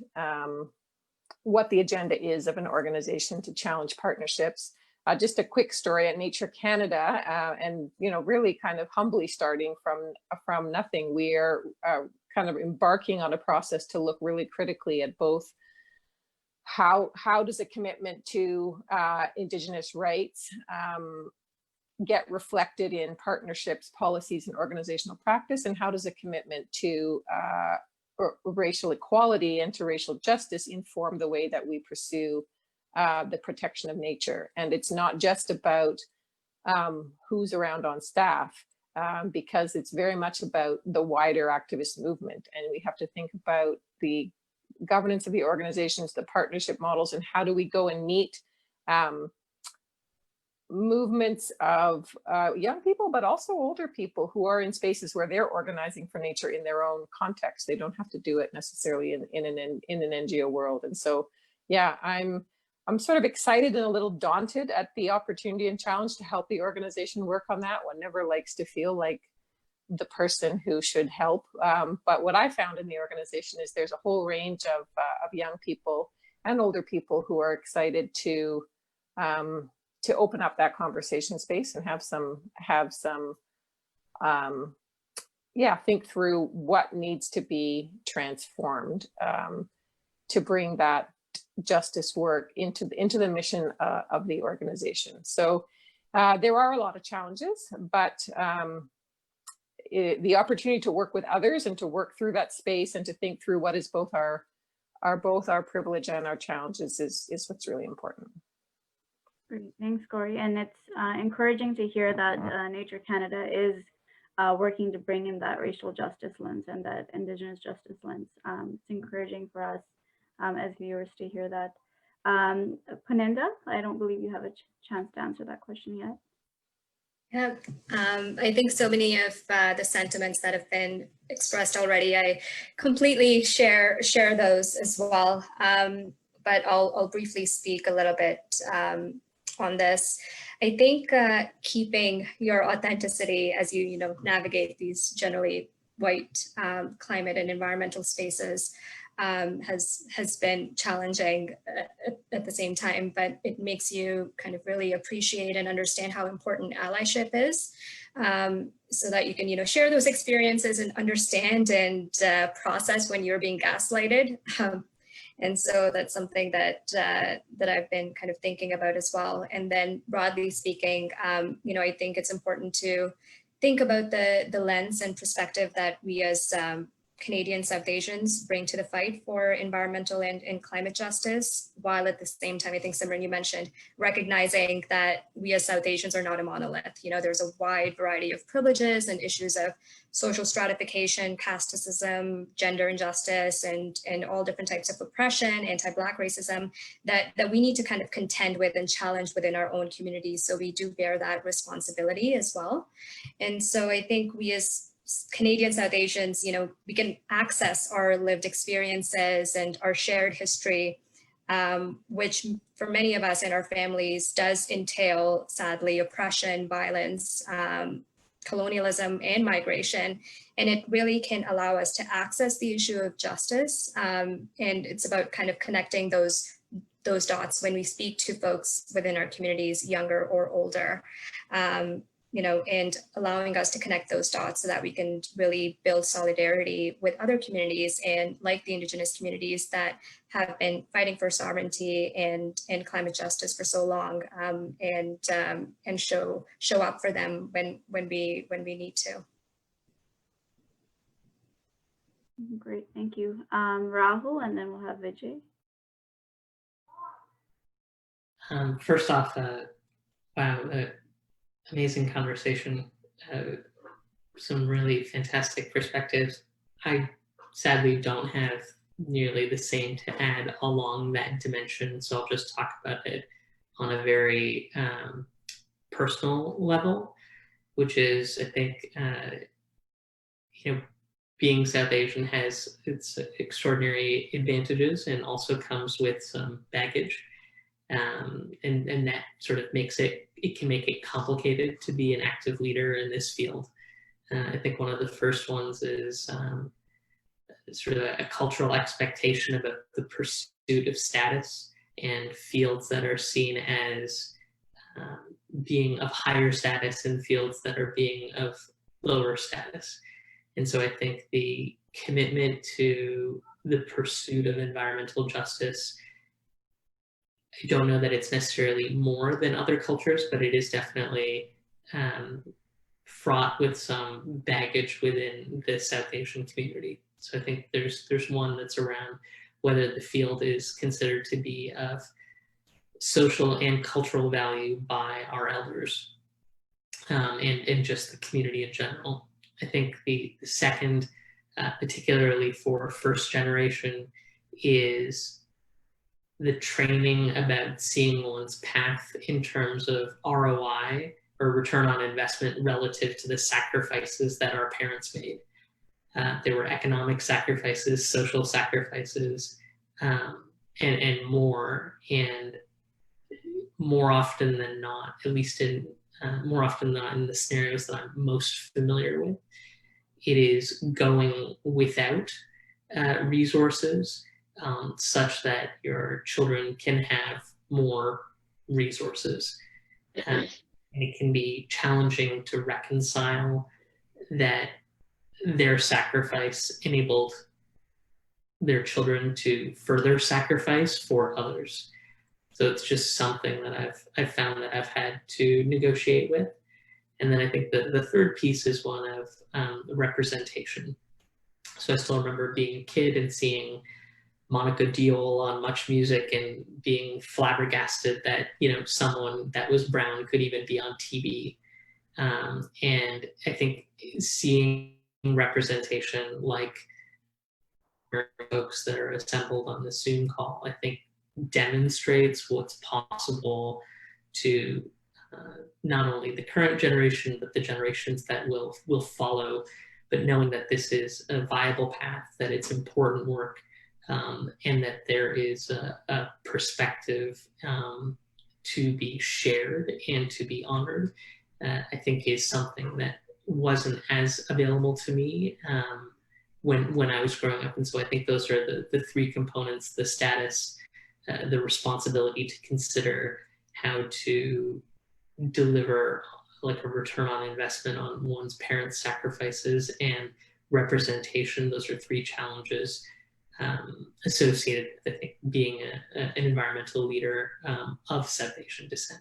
what the agenda is of an organization, to challenge partnerships. Just a quick story at Nature Canada, and really kind of humbly starting from nothing. We are kind of embarking on a process to look really critically at both how does a commitment to Indigenous rights get reflected in partnerships, policies, and organizational practice, and how does a commitment to racial equality and to racial justice inform the way that we pursue the protection of nature. And it's not just about who's around on staff, because it's very much about the wider activist movement. And we have to think about the governance of the organizations, the partnership models, and how do we go and meet movements of young people, but also older people who are in spaces where they're organizing for nature in their own context. They don't have to do it necessarily in an NGO world. And so, I'm sort of excited and a little daunted at the opportunity and challenge to help the organization work on that. One never likes to feel like the person who should help. But what I found in the organization is there's a whole range of young people and older people who are excited to open up that conversation space and have some think through what needs to be transformed to bring that justice work into the mission of the organization. So there are a lot of challenges, but the opportunity to work with others and to work through that space and to think through what is both our privilege and our challenges is what's really important. Great, thanks, Corey. And it's encouraging to hear that Nature Canada is working to bring in that racial justice lens and that Indigenous justice lens. It's encouraging for us as viewers to hear that. Paninda, I don't believe you have a chance to answer that question yet. Yeah, I think so many of the sentiments that have been expressed already, I completely share those as well. But I'll briefly speak a little bit on this. I think keeping your authenticity as you navigate these generally white climate and environmental spaces has been challenging at the same time, but it makes you kind of really appreciate and understand how important allyship is, so that you can share those experiences and understand and process when you're being gaslighted. And so that's something that I've been kind of thinking about as well. And then broadly speaking, I think it's important to think about the lens and perspective that we as Canadian South Asians bring to the fight for environmental and climate justice, while at the same time, I think, Simran, you mentioned recognizing that we as South Asians are not a monolith. There's a wide variety of privileges and issues of social stratification, casteism, gender injustice, and all different types of oppression, anti-Black racism that we need to kind of contend with and challenge within our own communities. So we do bear that responsibility as well. And so I think we as Canadian South Asians, we can access our lived experiences and our shared history, which for many of us and our families does entail, sadly, oppression, violence, colonialism, and migration. And it really can allow us to access the issue of justice. And it's about kind of connecting those dots when we speak to folks within our communities, younger or older. And allowing us to connect those dots so that we can really build solidarity with other communities and like the Indigenous communities that have been fighting for sovereignty and climate justice for so long, and show up for them when we need to. Great, thank you. Rahul, and then we'll have Vijay. First off, wow. Amazing conversation, some really fantastic perspectives. I sadly don't have nearly the same to add along that dimension, so I'll just talk about it on a very personal level, which is, I think, being South Asian has its extraordinary advantages and also comes with some baggage. And that sort of makes it can make it complicated to be an active leader in this field. I think one of the first ones is sort of a cultural expectation about the pursuit of status and fields that are seen as being of higher status and fields that are being of lower status. And so I think the commitment to the pursuit of environmental justice, I don't know that it's necessarily more than other cultures, but it is definitely fraught with some baggage within the South Asian community. So I think there's one that's around whether the field is considered to be of social and cultural value by our elders, and just the community in general. I think the second, particularly for first generation, is the training about seeing one's path in terms of ROI or return on investment relative to the sacrifices that our parents made. There were economic sacrifices, social sacrifices, and more. And more often than not, at least more often than not in the scenarios that I'm most familiar with, it is going without resources, such that your children can have more resources. And it can be challenging to reconcile that their sacrifice enabled their children to further sacrifice for others. So it's just something that I've found that I've had to negotiate with. And then I think the third piece is one of representation. So I still remember being a kid and seeing Monica Deol on Much Music and being flabbergasted that, you know, someone that was brown could even be on TV. And I think seeing representation like folks that are assembled on the Zoom call, I think demonstrates what's possible to not only the current generation, but the generations that will follow, but knowing that this is a viable path, that it's important work, and that there is a perspective to be shared and to be honored, I think is something that wasn't as available to me when I was growing up. And so I think those are the three components: the status, the responsibility to consider how to deliver like a return on investment on one's parents' sacrifices, and representation. Those are three challenges associated with, I think, being an environmental leader of South Asian descent.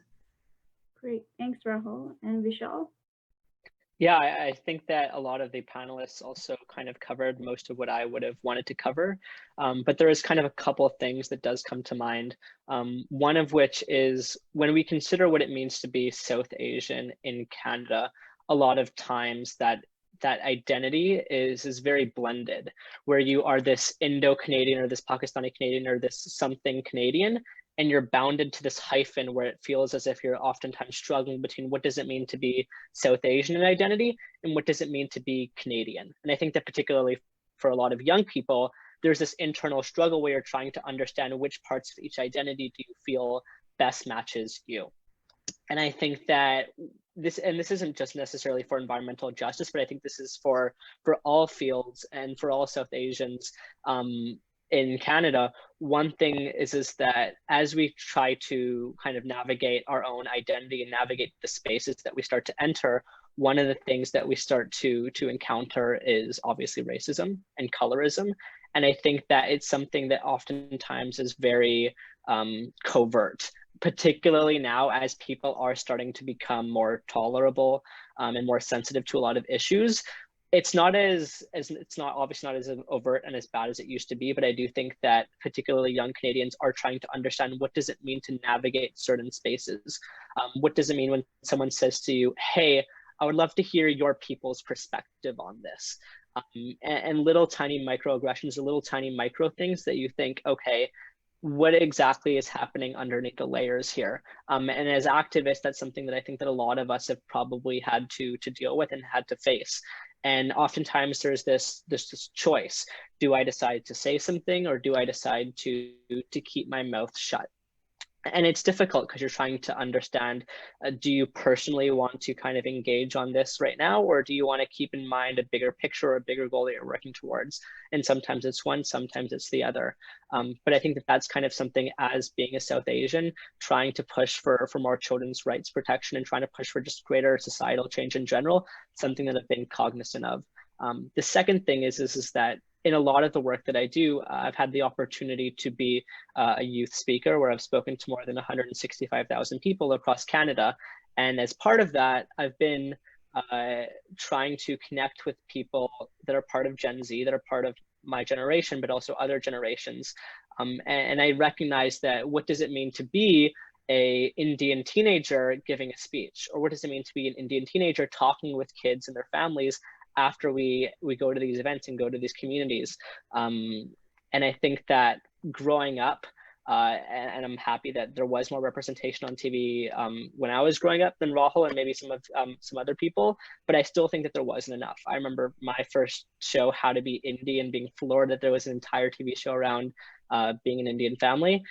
Great, thanks, Rahul. And Vishal? Yeah, I think that a lot of the panelists also kind of covered most of what I would have wanted to cover, but there is kind of a couple of things that does come to mind. One of which is when we consider what it means to be South Asian in Canada, a lot of times that identity is very blended, where you are this Indo-Canadian or this Pakistani Canadian or this something Canadian, and you're bounded to this hyphen where it feels as if you're oftentimes struggling between what does it mean to be South Asian in identity and what does it mean to be Canadian. And I think that particularly for a lot of young people, there's this internal struggle where you're trying to understand which parts of each identity do you feel best matches you. And I think that this isn't just necessarily for environmental justice, but I think this is for all fields and for all South Asians in Canada. One thing is that as we try to kind of navigate our own identity and navigate the spaces that we start to enter, one of the things that we start to encounter is obviously racism and colorism. And I think that it's something that oftentimes is very covert, particularly now as people are starting to become more tolerable and more sensitive to a lot of issues. It's not obviously not as overt and as bad as it used to be, but I do think that particularly young Canadians are trying to understand what does it mean to navigate certain spaces. What does it mean when someone says to you, hey, I would love to hear your people's perspective on this. And little tiny microaggressions or little tiny micro things that you think, okay, what exactly is happening underneath the layers here? And as activists, that's something that I think that a lot of us have probably had to deal with and had to face. And oftentimes there's this choice. Do I decide to say something or do I decide to keep my mouth shut? And it's difficult because you're trying to understand, do you personally want to kind of engage on this right now, or do you want to keep in mind a bigger picture or a bigger goal that you're working towards? And sometimes it's one, sometimes it's the other. But I think that that's kind of something as being a South Asian, trying to push for more children's rights protection and trying to push for just greater societal change in general, something that I've been cognizant of. The second thing is that in a lot of the work that I do, I've had the opportunity to be a youth speaker where I've spoken to more than 165,000 people across Canada. And as part of that, I've been trying to connect with people that are part of Gen Z, that are part of my generation, but also other generations. And I recognize that what does it mean to be an Indian teenager giving a speech? Or what does it mean to be an Indian teenager talking with kids and their families after we go to these events and go to these communities? And I think that growing up, and I'm happy that there was more representation on TV when I was growing up than Rahul and maybe some other people, but I still think that there wasn't enough. I remember my first show, How to Be Indian, being floored that there was an entire TV show around being an Indian family.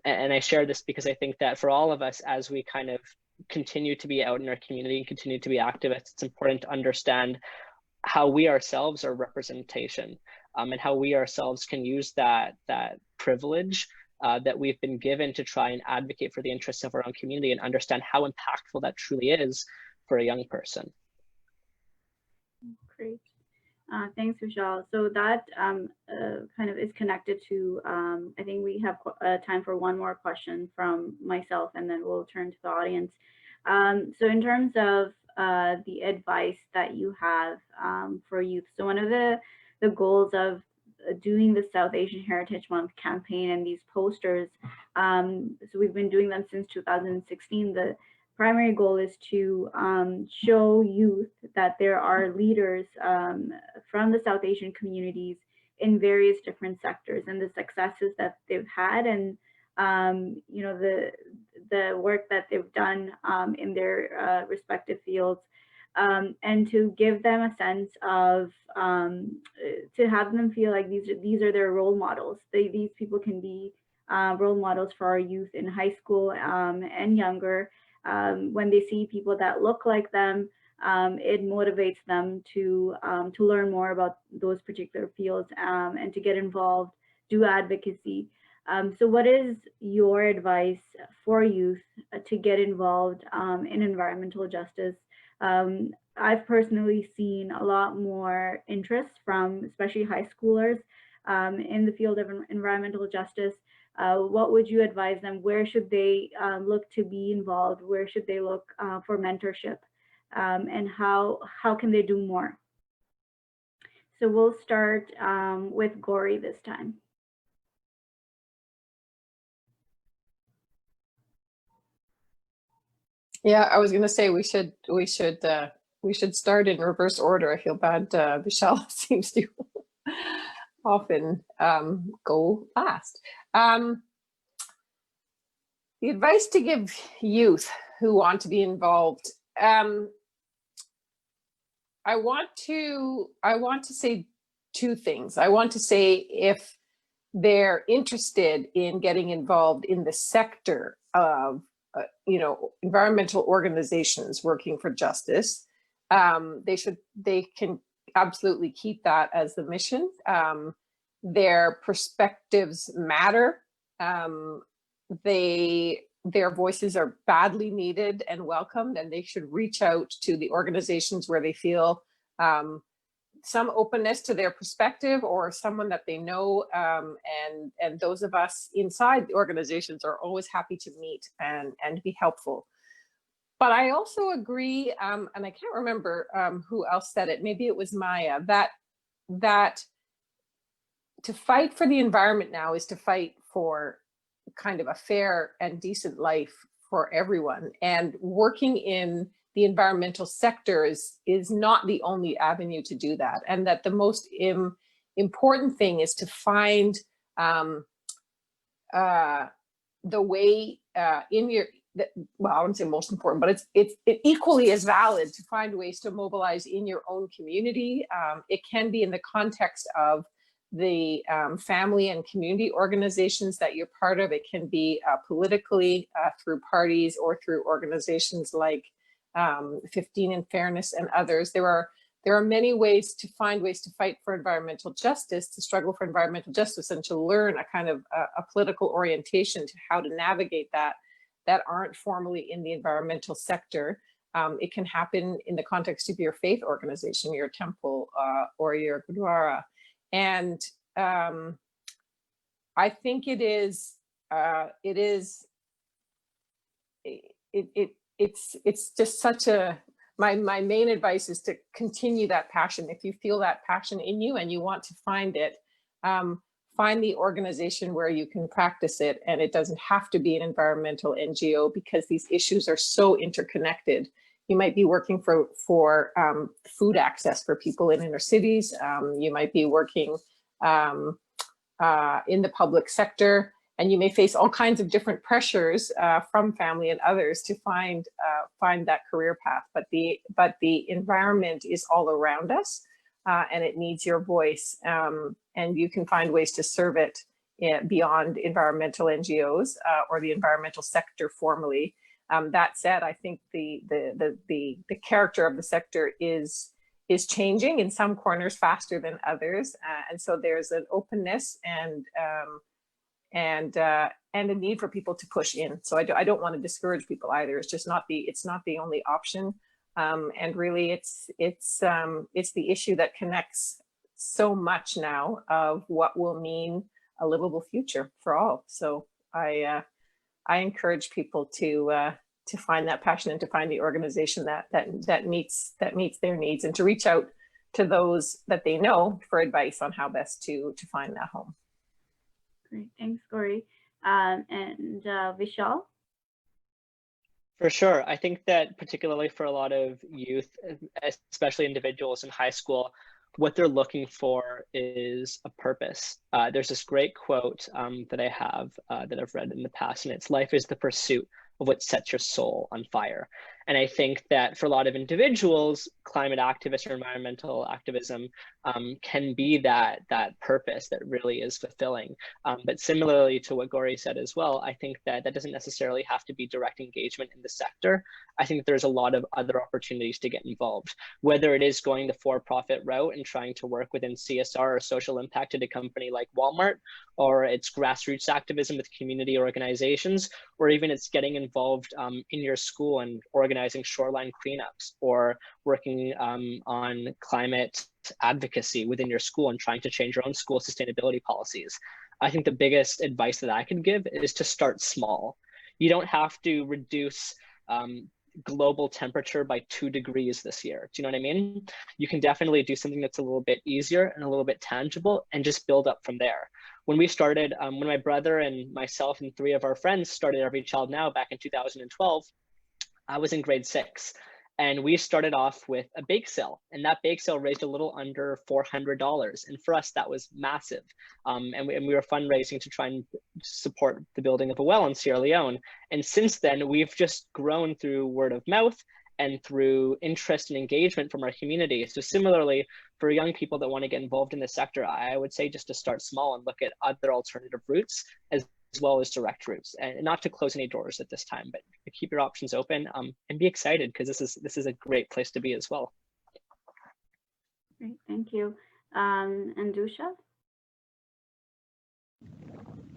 And I share this because I think that for all of us, as we kind of continue to be out in our community and continue to be activists, it's important to understand how we ourselves are representation, and how we ourselves can use that privilege that we've been given to try and advocate for the interests of our own community and understand how impactful that truly is for a young person. Great. Thanks, Vishal. So that kind of is connected to, I think we have time for one more question from myself, and then we'll turn to the audience. So in terms of the advice that you have for youth, so one of the goals of doing the South Asian Heritage Month campaign and these posters. So we've been doing them since 2016. The primary goal is to show youth that there are leaders from the South Asian communities in various different sectors and the successes that they've had, and you know, the work that they've done in their respective fields, and to give them a sense of to have them feel like these are their role models. These people can be role models for our youth in high school and younger. When they see people that look like them, it motivates them to learn more about those particular fields and to get involved, do advocacy. So what is your advice for youth to get involved in environmental justice? I've personally seen a lot more interest from especially high schoolers in the field of environmental justice. What would you advise them? Where should they look to be involved? Where should they look for mentorship? And how can they do more? So we'll start with Gori this time. Yeah, I was going to say we should start in reverse order. I feel bad. Vishal seems to often go last. The advice to give youth who want to be involved. I want to say two things. I want to say if they're interested in getting involved in the sector of environmental organizations working for justice, they can absolutely keep that as the mission. Their perspectives matter. Their voices are badly needed and welcomed, and they should reach out to the organizations where they feel some openness to their perspective or someone that they know, and those of us inside the organizations are always happy to meet and be helpful. But I also agree, and I can't remember who else said it, maybe it was Maya, that to fight for the environment now is to fight for kind of a fair and decent life for everyone, and working in the environmental sector is not the only avenue to do that, and that the most important thing is to find the way in your, well, I wouldn't say most important, but it's equally as valid to find ways to mobilize in your own community. It can be in the context of the family and community organizations that you're part of. It can be politically through parties or through organizations like 15 in Fairness and others. There are many ways to find ways to fight for environmental justice, to struggle for environmental justice, and to learn a kind of a political orientation to how to navigate that aren't formally in the environmental sector. It can happen in the context of your faith organization, your temple or your gurdwara. And I think it's just such a, my main advice is to continue that passion. If you feel that passion in you and you want to find it, find the organization where you can practice it. And it doesn't have to be an environmental NGO, because these issues are so interconnected. You might be working for food access for people in inner cities. You might be working in the public sector, and you may face all kinds of different pressures from family and others to find that career path. But the environment is all around us, and it needs your voice, and you can find ways to serve it beyond environmental NGOs or the environmental sector formally. That said, I think the character of the sector is changing in some corners faster than others, and so there's an openness and a need for people to push in. So I don't want to discourage people either. It's just not the only option, and really it's the issue that connects so much now of what will mean a livable future for all. So I encourage people to find that passion and to find the organization that meets their needs, and to reach out to those that they know for advice on how best to find that home. Great, thanks, Corey. And Vishal? For sure. I think that particularly for a lot of youth, especially individuals in high school, what they're looking for is a purpose. There's this great quote that I have that I've read in the past, and it's life is the pursuit of what sets your soul on fire. And I think that for a lot of individuals, climate activists or environmental activism can be that purpose that really is fulfilling. But similarly to what Gori said as well, I think that doesn't necessarily have to be direct engagement in the sector. I think there's a lot of other opportunities to get involved, whether it is going the for-profit route and trying to work within CSR or social impact at a company like Walmart, or it's grassroots activism with community organizations, or even it's getting involved in your school and organizing shoreline cleanups, or working on climate advocacy within your school and trying to change your own school sustainability policies. I think the biggest advice that I can give is to start small. You don't have to reduce global temperature by 2 degrees this year. Do you know what I mean? You can definitely do something that's a little bit easier and a little bit tangible and just build up from there. When we started, when my brother and myself and 3 of our friends started Every Child Now back in 2012, I was in grade 6. And we started off with a bake sale, and that bake sale raised a little under $400. And for us, that was massive. And we were fundraising to try and support the building of a well in Sierra Leone. And since then, we've just grown through word of mouth and through interest and engagement from our community. So similarly, for young people that want to get involved in the sector, I would say just to start small and look at other alternative routes as well as direct routes, and not to close any doors at this time, but keep your options open and be excited, because this is a great place to be as well. Great, thank you. And Dusha?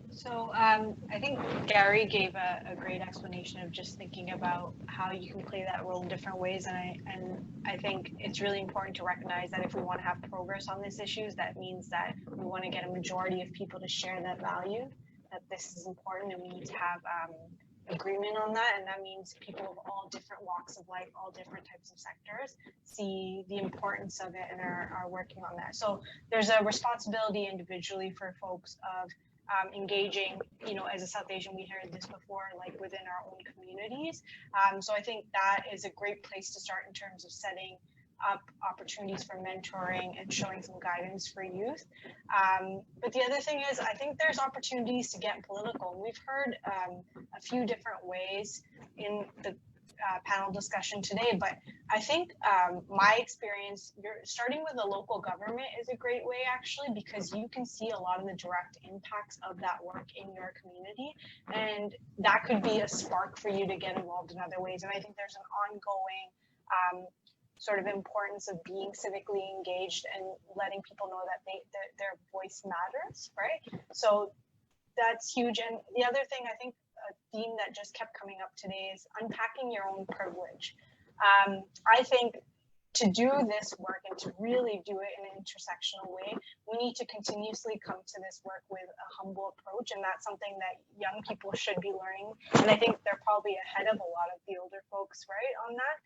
So I think Gary gave a great explanation of just thinking about how you can play that role in different ways. And I think it's really important to recognize that if we want to have progress on these issues, that means that we want to get a majority of people to share that value, that this is important, and we need to have agreement on that. And that means people of all different walks of life, all different types of sectors, see the importance of it and are working on that. So there's a responsibility individually for folks of engaging, you know, as a South Asian, we heard this before, like within our own communities. So I think that is a great place to start in terms of setting up opportunities for mentoring and showing some guidance for youth. But the other thing is, I think there's opportunities to get political. We've heard a few different ways in the panel discussion today, but I think my experience, you're starting with a local government is a great way, actually, because you can see a lot of the direct impacts of that work in your community, and that could be a spark for you to get involved in other ways. And I think there's an ongoing sort of importance of being civically engaged and letting people know that their voice matters, right? So that's huge. And the other thing, I think a theme that just kept coming up today is unpacking your own privilege. I think to do this work and to really do it in an intersectional way, we need to continuously come to this work with a humble approach. And that's something that young people should be learning. And I think they're probably ahead of a lot of the older folks, right, on that.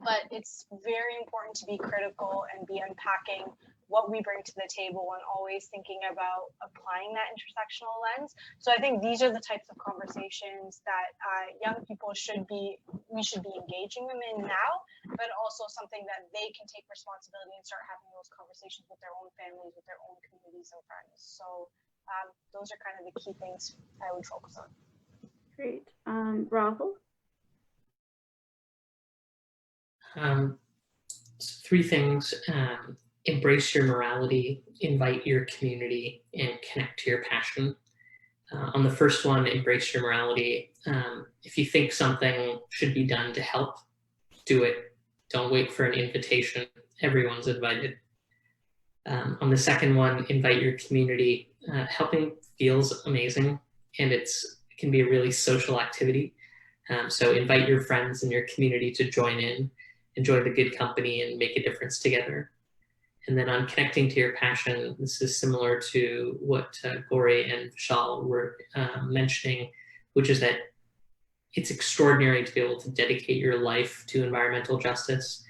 But it's very important to be critical and be unpacking what we bring to the table and always thinking about applying that intersectional lens. So I think these are the types of conversations that young people we should be engaging them in now, but also something that they can take responsibility and start having those conversations with their own families, with their own communities and friends. So those are kind of the key things I would focus on. Great. Rahul? 3 things. Embrace your morality, invite your community, and connect to your passion. On the first one, embrace your morality. If you think something should be done to help, do it. Don't wait for an invitation. Everyone's invited. On the second one, invite your community. Helping feels amazing, and it can be a really social activity. So invite your friends and your community to join in, enjoy the good company, and make a difference together. And then on connecting to your passion, this is similar to what Gori and Vishal were mentioning, which is that it's extraordinary to be able to dedicate your life to environmental justice.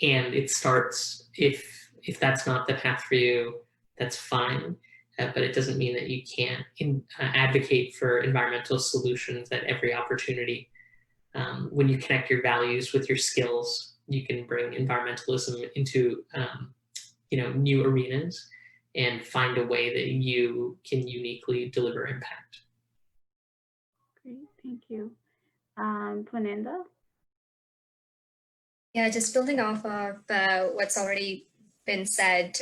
And it starts, if that's not the path for you, that's fine. But it doesn't mean that you can't advocate for environmental solutions at every opportunity. When you connect your values with your skills, you can bring environmentalism into new arenas and find a way that you can uniquely deliver impact. Great, thank you. Puninda? Yeah, just building off of what's already been said,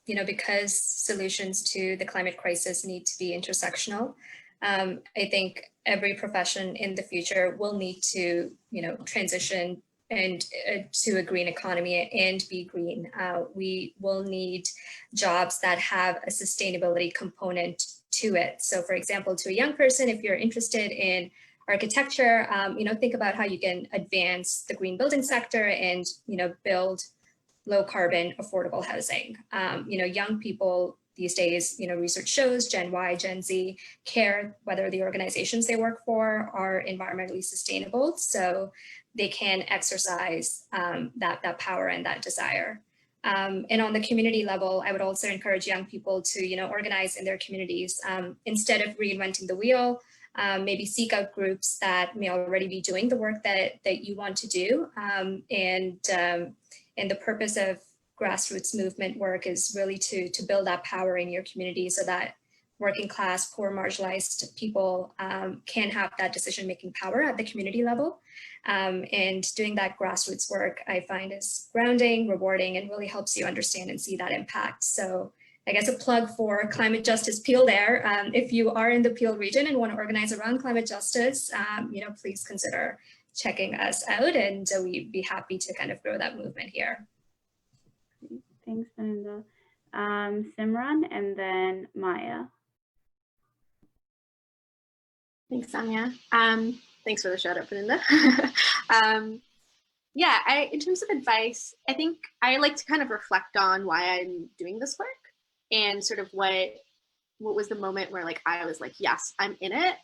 because solutions to the climate crisis need to be intersectional, I think every profession in the future will need to, transition and to a green economy and be green. We will need jobs that have a sustainability component to it. So for example, to a young person, if you're interested in architecture, think about how you can advance the green building sector and, build low carbon affordable housing. Young people these days, research shows Gen Y, Gen Z care whether the organizations they work for are environmentally sustainable. So they can exercise that power and that desire. And on the community level, I would also encourage young people to, organize in their communities instead of reinventing the wheel. Maybe seek out groups that may already be doing the work that you want to do. And the purpose of grassroots movement work is really to build that power in your community so that working class, poor, marginalized people can have that decision-making power at the community level. And doing that grassroots work, I find is grounding, rewarding, and really helps you understand and see that impact. So I guess a plug for Climate Justice Peel there. If you are in the Peel region and want to organize around climate justice, please consider checking us out, and we'd be happy to kind of grow that movement here. Thanks, Belinda. Simran, and then Maya. Thanks, Samia. Thanks for the shout out, Belinda. In terms of advice, I think I like to kind of reflect on why I'm doing this work and sort of what was the moment where I was like, yes, I'm in it.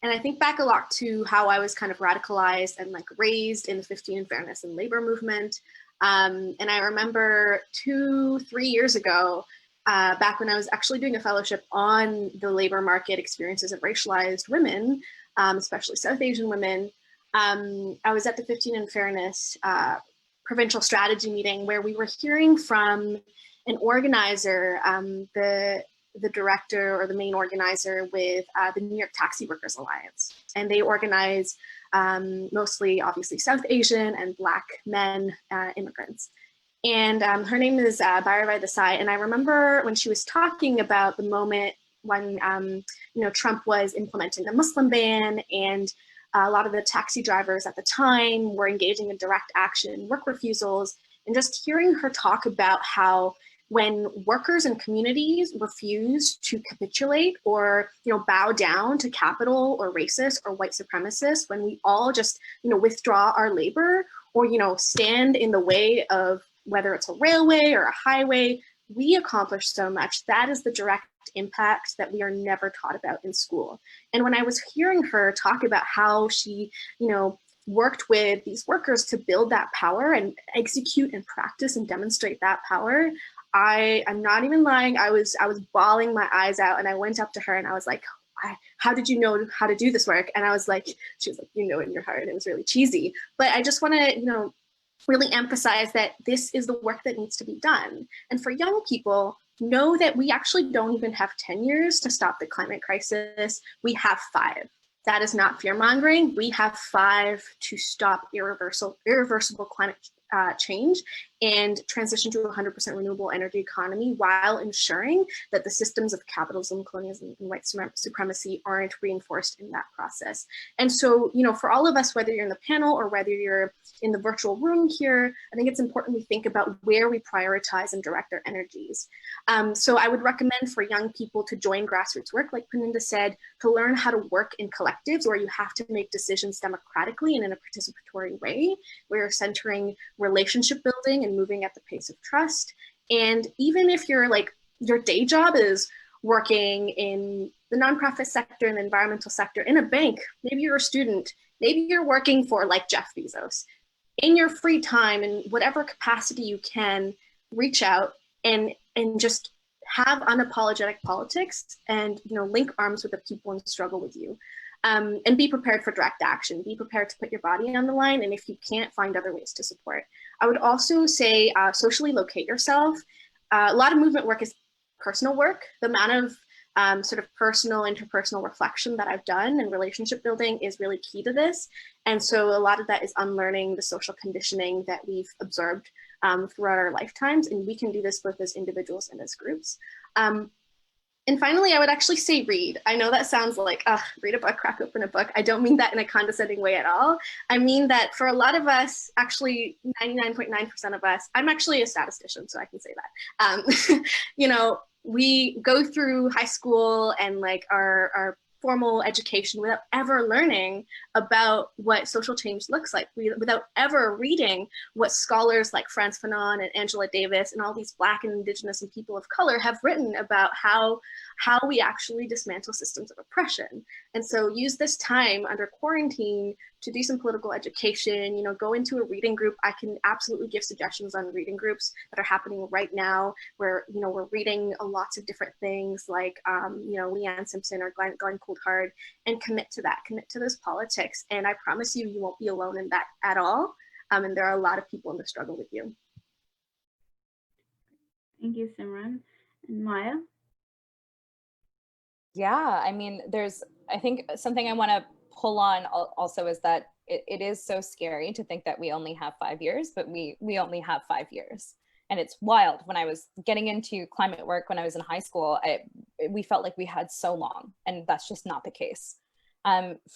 And I think back a lot to how I was kind of radicalized and raised in the 15 Fairness and labor movement. And I remember 2-3 years ago, back when I was actually doing a fellowship on the labor market experiences of racialized women, especially South Asian women, I was at the 15 and Fairness provincial strategy meeting where we were hearing from an organizer, the director or the main organizer with the New York Taxi Workers Alliance. And they organize mostly, obviously, South Asian and Black men immigrants. And her name is Bhairavi Desai. And I remember when she was talking about the moment when Trump was implementing the Muslim ban, and a lot of the taxi drivers at the time were engaging in direct action, work refusals, and just hearing her talk about how when workers and communities refuse to capitulate or bow down to capital or racist or white supremacists, when we all just withdraw our labor or stand in the way of whether it's a railway or a highway, we accomplish so much. That is the direct impact that we are never taught about in school. And when I was hearing her talk about how she worked with these workers to build that power and execute and practice and demonstrate that power, I'm not even lying. I was bawling my eyes out, and I went up to her and I was like, how did you know how to do this work? And I was like, she was like, you know it in your heart. It was really cheesy. But I just want to, really emphasize that this is the work that needs to be done. And for young people, know that we actually don't even have 10 years to stop the climate crisis. We have 5. That is not fear mongering. We have 5 to stop irreversible climate change and transition to a 100% renewable energy economy while ensuring that the systems of capitalism, colonialism, and white supremacy aren't reinforced in that process. And so, for all of us, whether you're in the panel or whether you're in the virtual room here, I think it's important we think about where we prioritize and direct our energies. So I would recommend for young people to join grassroots work, like Puninda said, to learn how to work in collectives where you have to make decisions democratically and in a participatory way, where you're centering relationship building and moving at the pace of trust. And even if your day job is working in the nonprofit sector and the environmental sector in a bank, maybe you're a student, maybe you're working for Jeff Bezos. in your free time, in whatever capacity you can, reach out and just have unapologetic politics, and link arms with the people in struggle with you. And be prepared for direct action. Be prepared to put your body on the line, and if you can't, find other ways to support. I would also say socially locate yourself. A lot of movement work is personal work. The amount of sort of personal, interpersonal reflection that I've done and relationship building is really key to this. And so a lot of that is unlearning the social conditioning that we've absorbed throughout our lifetimes. And we can do this both as individuals and as groups. And finally, I would actually say read. I know that sounds like, read a book, crack open a book. I don't mean that in a condescending way at all. I mean that for a lot of us, actually 99.9% of us, I'm actually a statistician, so I can say that. We go through high school and like our formal education without ever learning about what social change looks like, without ever reading what scholars like Frantz Fanon and Angela Davis and all these Black and Indigenous and people of color have written about how we actually dismantle systems of oppression. And so use this time under quarantine to do some political education, go into a reading group. I can absolutely give suggestions on reading groups that are happening right now where, we're reading lots of different things like, Leanne Simpson or Glenn Coulthard, and commit to that, commit to those politics. And I promise you, you won't be alone in that at all. And there are a lot of people in the struggle with you. Thank you, Simran. And Maya? Yeah, I mean, I think something I want to pull on also is that it is so scary to think that we only have 5 years, but we only have 5 years. And it's wild. When I was getting into climate work when I was in high school, we felt like we had so long, and that's just not the case.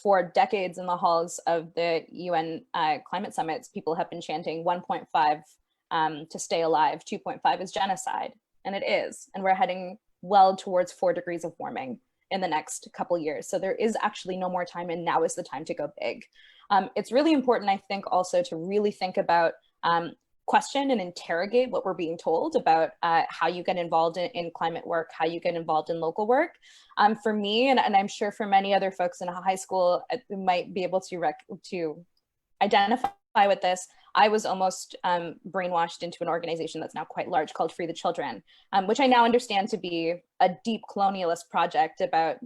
For decades in the halls of the UN climate summits, people have been chanting 1.5 to stay alive, 2.5 is genocide, and it is. And we're heading well towards 4 degrees of warming in the next couple years. So there is actually no more time, and now is the time to go big. It's really important, I think, also to really think about question and interrogate what we're being told about how you get involved in climate work, how you get involved in local work. For me, and I'm sure for many other folks in high school who might be able to identify with this, I was almost brainwashed into an organization that's now quite large called Free the Children, which I now understand to be a deep colonialist project about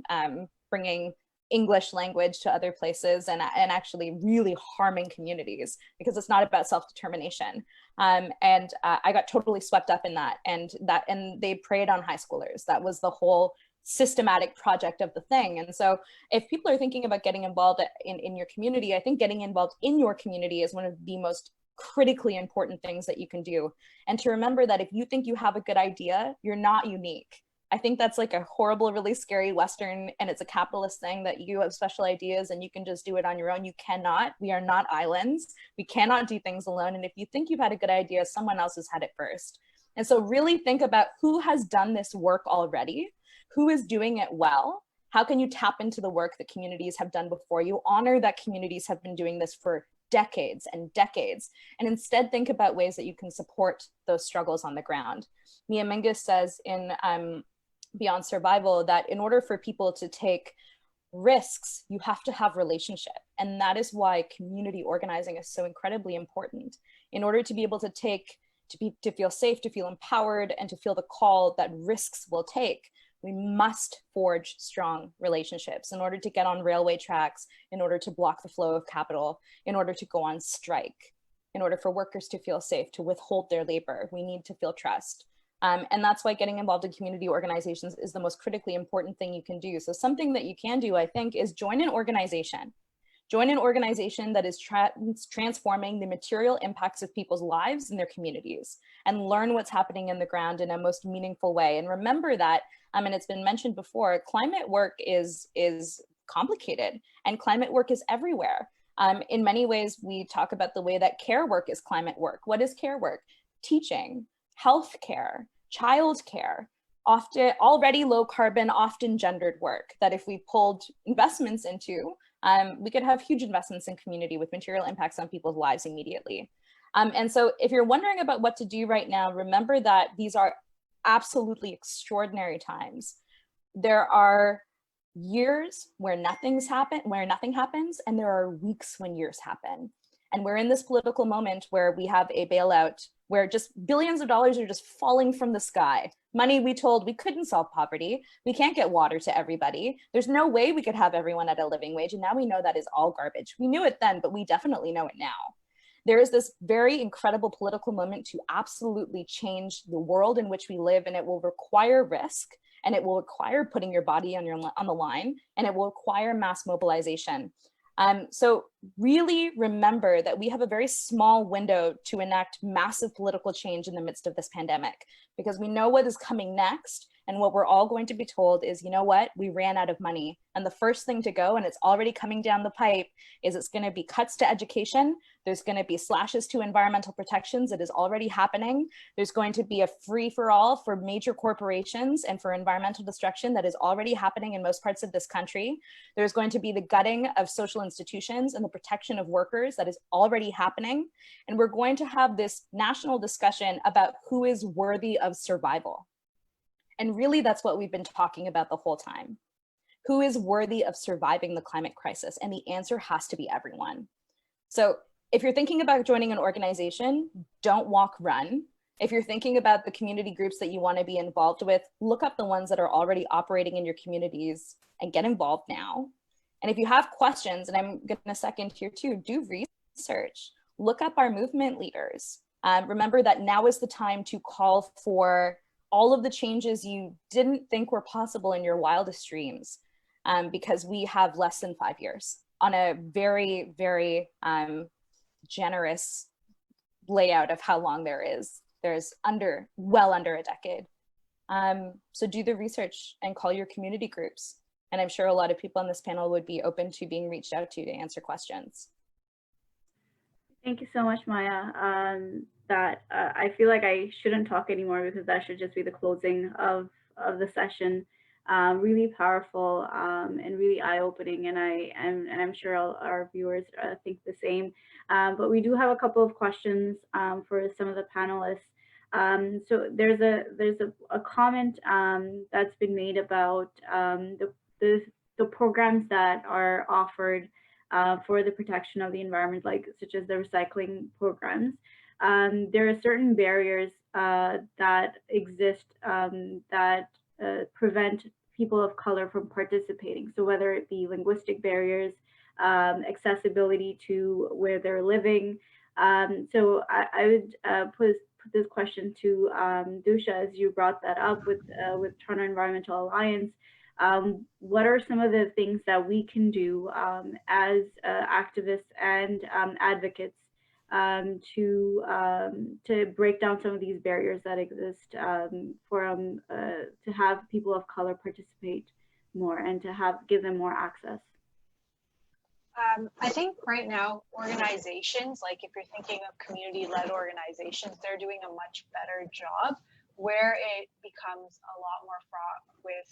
bringing English language to other places and actually really harming communities, because it's not about self-determination. And I got totally swept up in that, and they preyed on high schoolers. That was the whole systematic project of the thing. And so if people are thinking about getting involved in your community, I think getting involved in your community is one of the most critically important things that you can do. And to remember that if you think you have a good idea, you're not unique. I think that's like a horrible, really scary Western, and it's a capitalist thing that you have special ideas and you can just do it on your own. You cannot. We are not islands. We cannot do things alone. And if you think you've had a good idea, someone else has had it first. And so really think about who has done this work already, who is doing it well. How can you tap into the work that communities have done before you? Honor that communities have been doing this for decades and decades, and instead think about ways that you can support those struggles on the ground. Mia Mingus says in Beyond Survival that in order for people to take risks, you have to have relationship. And that is why community organizing is so incredibly important. In order to be able to to feel safe, to feel empowered, and to feel the call that risks will take, we must forge strong relationships in order to get on railway tracks, in order to block the flow of capital, in order to go on strike, in order for workers to feel safe, to withhold their labor. We need to feel trust. And that's why getting involved in community organizations is the most critically important thing you can do. So something that you can do, I think, is join an organization. Join an organization that is transforming the material impacts of people's lives in their communities, and learn what's happening in the ground in a most meaningful way. And remember that, and it's been mentioned before, climate work is complicated, and climate work is everywhere. In many ways, we talk about the way that care work is climate work. What is care work? Teaching, healthcare, childcare, often already low carbon, often gendered work that if we pulled investments into, we could have huge investments in community with material impacts on people's lives immediately. And so if you're wondering about what to do right now, remember that these are absolutely extraordinary times. There are years where nothing happens, and there are weeks when years happen. And we're in this political moment where we have a bailout where just billions of dollars are just falling from the sky. Money we told we couldn't solve poverty. We can't get water to everybody. There's no way we could have everyone at a living wage. And now we know that is all garbage. We knew it then, but we definitely know it now. There is this very incredible political moment to absolutely change the world in which we live, and it will require risk, and it will require putting your body on the line, and it will require mass mobilization. So really remember that we have a very small window to enact massive political change in the midst of this pandemic, because we know what is coming next. And what we're all going to be told is, you know what, we ran out of money. And the first thing to go, and it's already coming down the pipe, is it's going to be cuts to education. There's going to be slashes to environmental protections. It is already happening. There's going to be a free for all for major corporations and for environmental destruction that is already happening in most parts of this country. There's going to be the gutting of social institutions and the protection of workers that is already happening. And we're going to have this national discussion about who is worthy of survival. And really, that's what we've been talking about the whole time. Who is worthy of surviving the climate crisis? And the answer has to be everyone. So if you're thinking about joining an organization, don't walk, run. If you're thinking about the community groups that you want to be involved with, look up the ones that are already operating in your communities and get involved now. And if you have questions, and I'm going to second here too, do research. Look up our movement leaders. Remember that now is the time to call for all of the changes you didn't think were possible in your wildest dreams, because we have less than 5 years on a very, very generous layout of how long there is. There's well under a decade. So do the research and call your community groups. And I'm sure a lot of people on this panel would be open to being reached out to answer questions. Thank you so much, Maya. I feel like I shouldn't talk anymore, because that should just be the closing of the session. Really powerful and really eye-opening, and I'm sure our viewers think the same. But we do have a couple of questions for some of the panelists. So there's a comment that's been made about the programs that are offered for the protection of the environment, such as the recycling programs. There are certain barriers that exist that prevent people of color from participating. So whether it be linguistic barriers, accessibility to where they're living. So I would put this question to Dusha, as you brought that up with Toronto Environmental Alliance. What are some of the things that we can do as activists and advocates to break down some of these barriers that exist to have people of color participate more and to give them more access? I think right now organizations, like if you're thinking of community-led organizations, they're doing a much better job. Where it becomes a lot more fraught with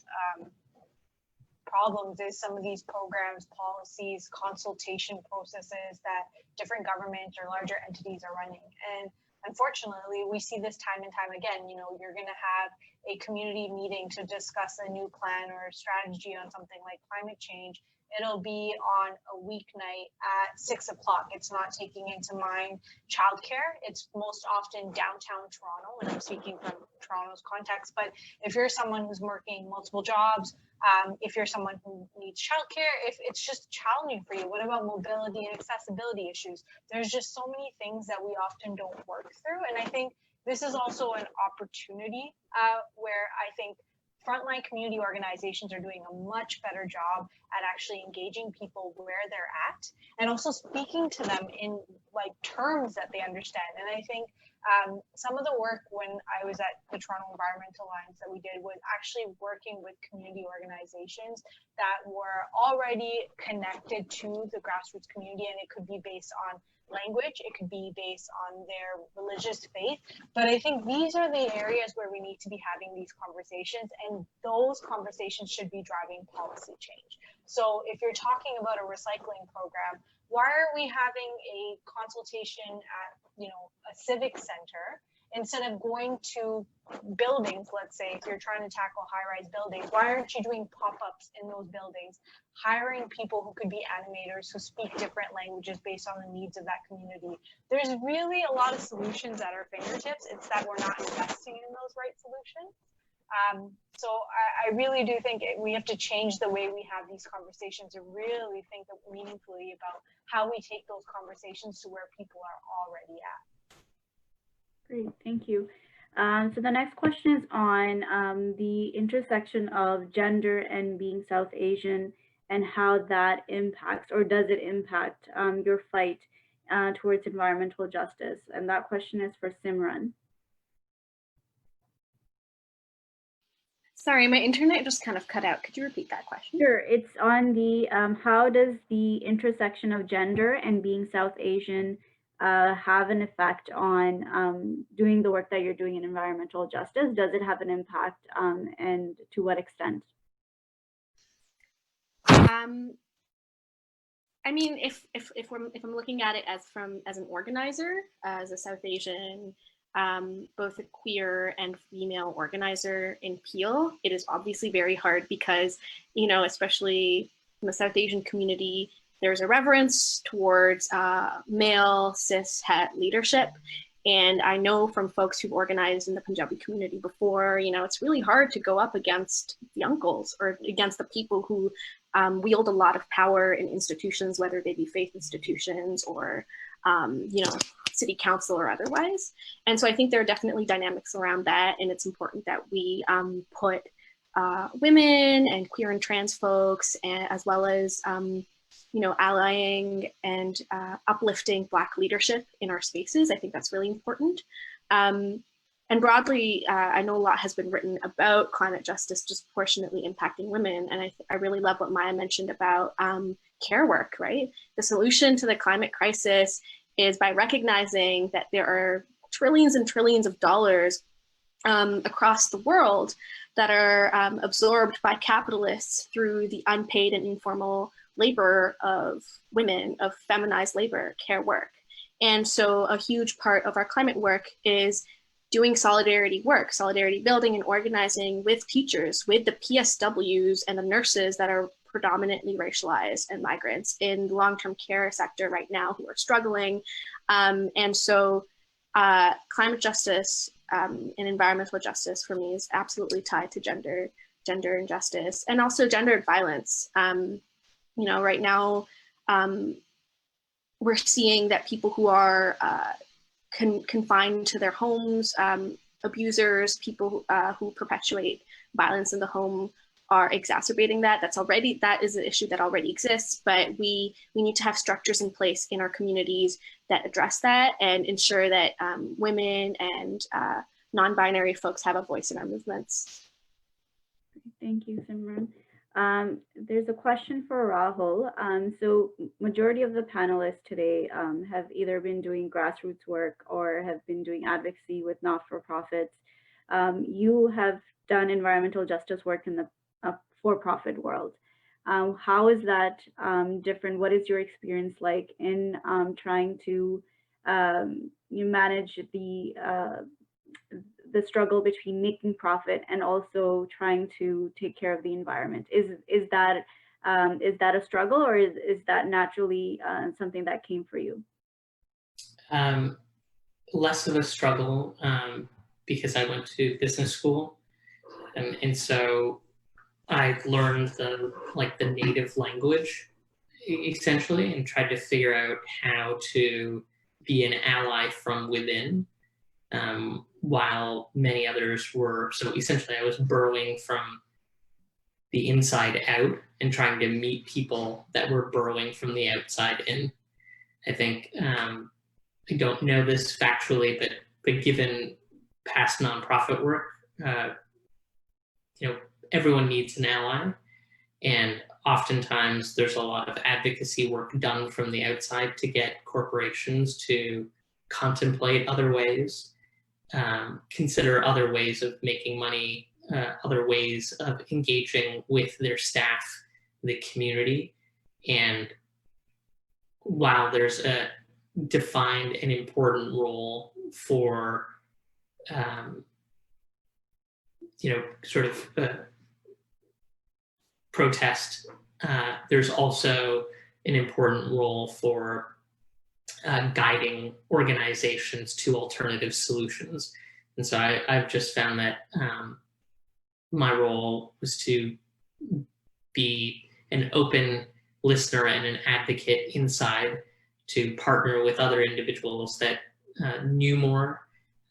problems is some of these programs, policies, consultation processes that different governments or larger entities are running. And unfortunately, we see this time and time again. You know, you're going to have a community meeting to discuss a new plan or a strategy on something like climate change. It'll be on a weeknight at 6 o'clock. It's not taking into mind childcare. It's most often downtown Toronto, and I'm speaking from Toronto's context. But if you're someone who's working multiple jobs, if you're someone who needs childcare, if it's just challenging for you, what about mobility and accessibility issues? There's just so many things that we often don't work through. And I think this is also an opportunity where I think frontline community organizations are doing a much better job at actually engaging people where they're at and also speaking to them in like terms that they understand. And I think some of the work when I was at the Toronto Environmental Alliance that we did was actually working with community organizations that were already connected to the grassroots community, and it could be based on language, it could be based on their religious faith. But I think these are the areas where we need to be having these conversations, and those conversations should be driving policy change. So if you're talking about a recycling program, why are we having a consultation at, you know, a civic center instead of going to buildings? Let's say if you're trying to tackle high-rise buildings, why aren't you doing pop-ups in those buildings hiring people who could be animators who speak different languages based on the needs of that community. There's really a lot of solutions at our fingertips. It's that we're not investing in those right solutions. So I really do think we have to change the way we have these conversations to really think meaningfully about how we take those conversations to where people are already at. Great, thank you. So the next question is on the intersection of gender and being South Asian and how that impacts, or does it impact, your fight towards environmental justice? And that question is for Simran. Sorry, my internet just kind of cut out. Could you repeat that question? Sure, it's on the how does the intersection of gender and being South Asian have an effect on doing the work that you're doing in environmental justice? Does it have an impact, and to what extent? I mean, if I'm looking at it as an organizer, as a South Asian, both a queer and female organizer in Peel, it is obviously very hard because, you know, especially in the South Asian community, there's a reverence towards male cis het leadership. And I know from folks who've organized in the Punjabi community before, you know, it's really hard to go up against the uncles or against the people who wield a lot of power in institutions, whether they be faith institutions or, you know, city council or otherwise. And so I think there are definitely dynamics around that. And it's important that we put women and queer and trans folks, and, as well as, you know, allying and uplifting Black leadership in our spaces. I think that's really important. And broadly, I know a lot has been written about climate justice disproportionately impacting women. And I really love what Maya mentioned about care work, right? The solution to the climate crisis is by recognizing that there are trillions and trillions of dollars across the world that are absorbed by capitalists through the unpaid and informal labor of women, of feminized labor, care work. And so a huge part of our climate work is doing solidarity work, solidarity building and organizing with teachers, with the PSWs and the nurses that are predominantly racialized and migrants in the long-term care sector right now who are struggling. And so climate justice and environmental justice for me is absolutely tied to gender injustice and also gendered violence. You know, right now, we're seeing that people who are confined to their homes, abusers, people who perpetuate violence in the home are exacerbating that. That is an issue that already exists, but we need to have structures in place in our communities that address that and ensure that women and non-binary folks have a voice in our movements. Thank you, Simran. There's a question for Rahul. So majority of the panelists today have either been doing grassroots work or have been doing advocacy with not-for-profits. You have done environmental justice work in the for-profit world. How is that different? What is your experience like in trying to you manage the struggle between making profit and also trying to take care of the environment? Is that a struggle, or is that naturally something that came for you? Less of a struggle because I went to business school, and so I learned the native language essentially, and tried to figure out how to be an ally from within. While many others were, so essentially I was burrowing from the inside out and trying to meet people that were burrowing from the outside in. I think, I don't know this factually, but given past nonprofit work, you know, everyone needs an ally, and oftentimes there's a lot of advocacy work done from the outside to get corporations to contemplate other ways, consider other ways of making money, other ways of engaging with their staff, the community. And while there's a defined and important role for, you know, sort of protest there's also an important role for guiding organizations to alternative solutions. And so I've just found that my role was to be an open listener and an advocate inside, to partner with other individuals that knew more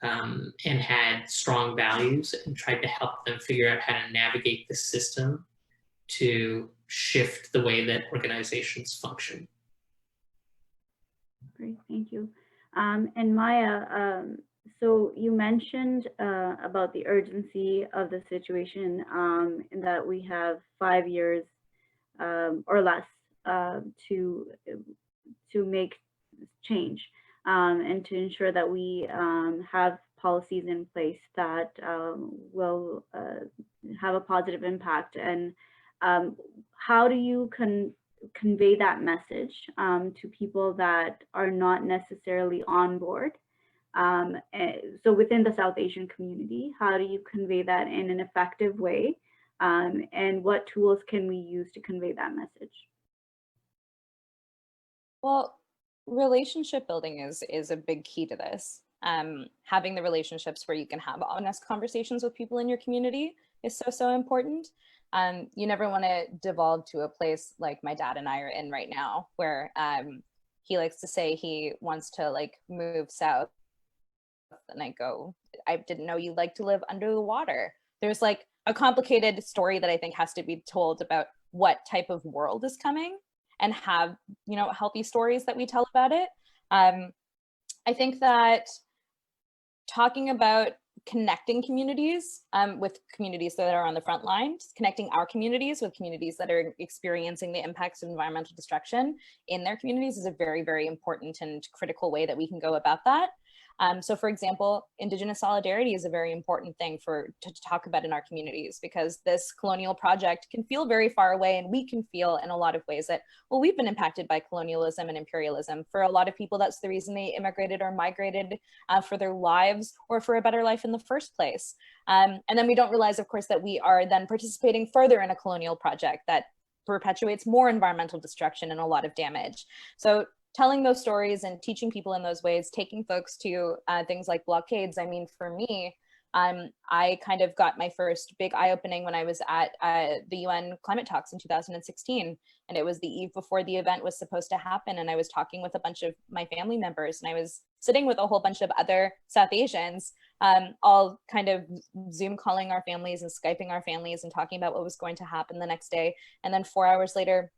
and had strong values, and tried to help them figure out how to navigate the system to shift the way that organizations function. Great, thank you. And Maya, so you mentioned about the urgency of the situation, and that we have 5 years or less to make change, and to ensure that we have policies in place that will have a positive impact. And how do you convey that message to people that are not necessarily on board? So within the South Asian community, how do you convey that in an effective way? And what tools can we use to convey that message? Well, relationship building is a big key to this. Having the relationships where you can have honest conversations with people in your community is so important. You never want to devolve to a place like my dad and I are in right now, where he likes to say he wants to like move south, and I go, I didn't know you like to live under the water. There's like a complicated story that I think has to be told about what type of world is coming, and have, you know, healthy stories that we tell about it. I think that talking about connecting communities with communities that are on the front lines, connecting our communities with communities that are experiencing the impacts of environmental destruction in their communities is a very important and critical way that we can go about that. So for example, Indigenous solidarity is a very important thing to talk about in our communities, because this colonial project can feel very far away, and we can feel in a lot of ways that, well, we've been impacted by colonialism and imperialism. For a lot of people, that's the reason they immigrated or migrated for their lives or for a better life in the first place. And then we don't realize, of course, that we are then participating further in a colonial project that perpetuates more environmental destruction and a lot of damage. So telling those stories and teaching people in those ways, taking folks to things like blockades. I mean, for me, I kind of got my first big eye-opening when I was at the UN climate talks in 2016. And it was the eve before the event was supposed to happen. And I was talking with a bunch of my family members, and I was sitting with a whole bunch of other South Asians, all kind of Zoom calling our families and Skyping our families and talking about what was going to happen the next day. And then 4 hours later,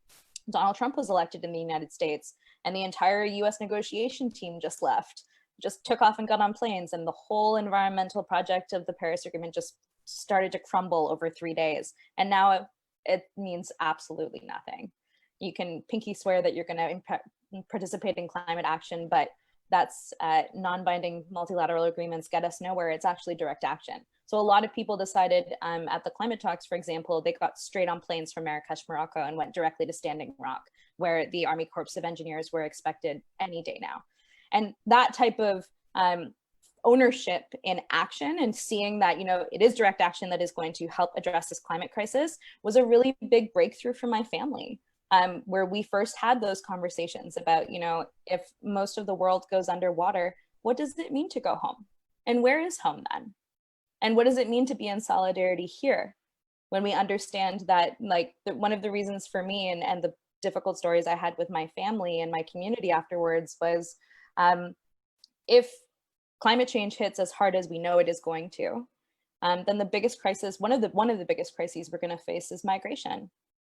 Donald Trump was elected in the United States, and the entire US negotiation team just left, just took off and got on planes, and the whole environmental project of the Paris Agreement just started to crumble over 3 days. And now it means absolutely nothing. You can pinky swear that you're going to participate in climate action, but that's non-binding multilateral agreements get us nowhere. It's actually direct action. So a lot of people decided at the climate talks, for example, they got straight on planes from Marrakesh, Morocco, and went directly to Standing Rock, where the Army Corps of Engineers were expected any day now. And that type of ownership in action, and seeing that, you know, it is direct action that is going to help address this climate crisis, was a really big breakthrough for my family, where we first had those conversations about, you know, if most of the world goes underwater, what does it mean to go home? And where is home then? And what does it mean to be in solidarity here? When we understand that, like, one of the reasons for me and the difficult stories I had with my family and my community afterwards was, if climate change hits as hard as we know it is going to, then the biggest crisis, one of the biggest crises we're going to face is migration.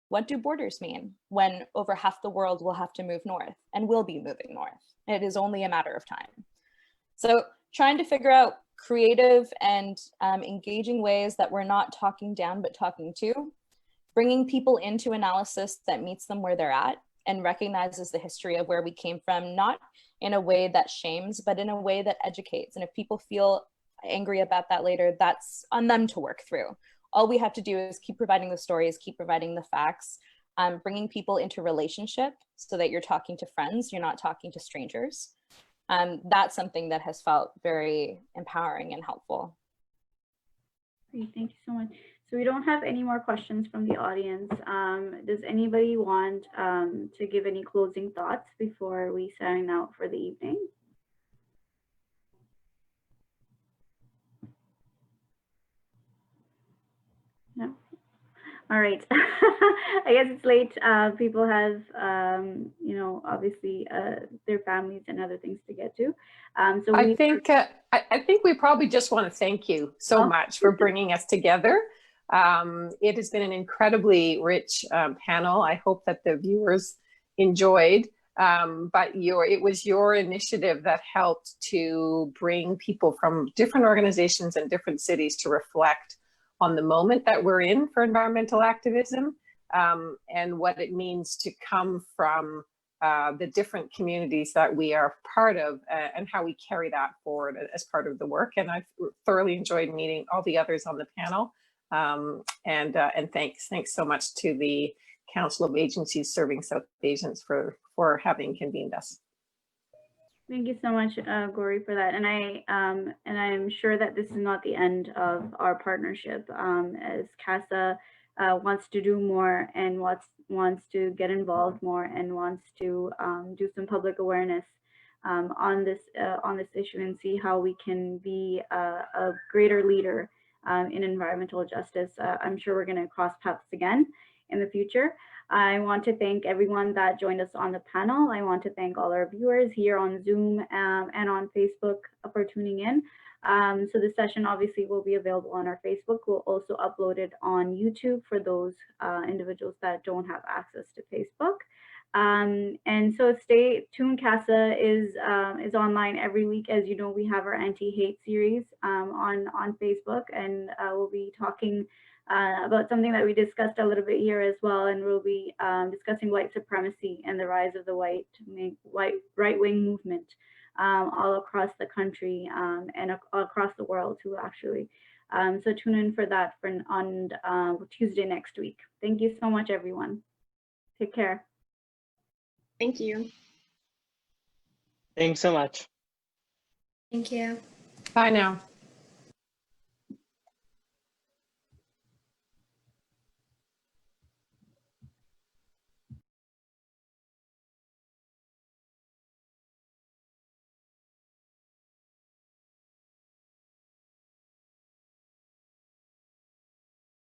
What do borders mean when over half the world will have to move north and will be moving north? It is only a matter of time. So trying to figure out creative and engaging ways that we're not talking down but talking to, bringing people into analysis that meets them where they're at and recognizes the history of where we came from, not in a way that shames, but in a way that educates. And if people feel angry about that later, that's on them to work through. All we have to do is keep providing the stories, keep providing the facts, bringing people into relationship so that you're talking to friends, you're not talking to strangers. That's something that has felt very empowering and helpful. Great, thank you so much. So we don't have any more questions from the audience. Does anybody want to give any closing thoughts before we sign out for the evening? No. All right. I guess it's late. People have, you know, obviously their families and other things to get to. So I think we probably just want to thank you so much for bringing us together. It has been an incredibly rich panel. I hope that the viewers enjoyed. But it was your initiative that helped to bring people from different organizations and different cities to reflect on the moment that we're in for environmental activism, and what it means to come from the different communities that we are part of, and how we carry that forward as part of the work. And I've thoroughly enjoyed meeting all the others on the panel. And thanks so much to the Council of Agencies Serving South Asians for having convened us. Thank you so much, Gauri, for that. And I'm sure that this is not the end of our partnership. As CASA wants to do more and wants to get involved more and wants to do some public awareness on this issue and see how we can be a greater leader in environmental justice. I'm sure we're going to cross paths again in the future. I want to thank everyone that joined us on the panel. I want to thank all our viewers here on Zoom and on Facebook for tuning in. So the session obviously will be available on our Facebook. We'll also upload it on YouTube for those individuals that don't have access to Facebook. And so stay tuned. CASA is online every week. As you know, we have our anti-hate series on Facebook, and we'll be talking about something that we discussed a little bit here as well, and we'll be discussing white supremacy and the rise of the white right-wing movement all across the country and across the world too, actually. So tune in for that on Tuesday next week. Thank you so much, everyone. Take care. Thank you. Thanks so much. Thank you. Bye now.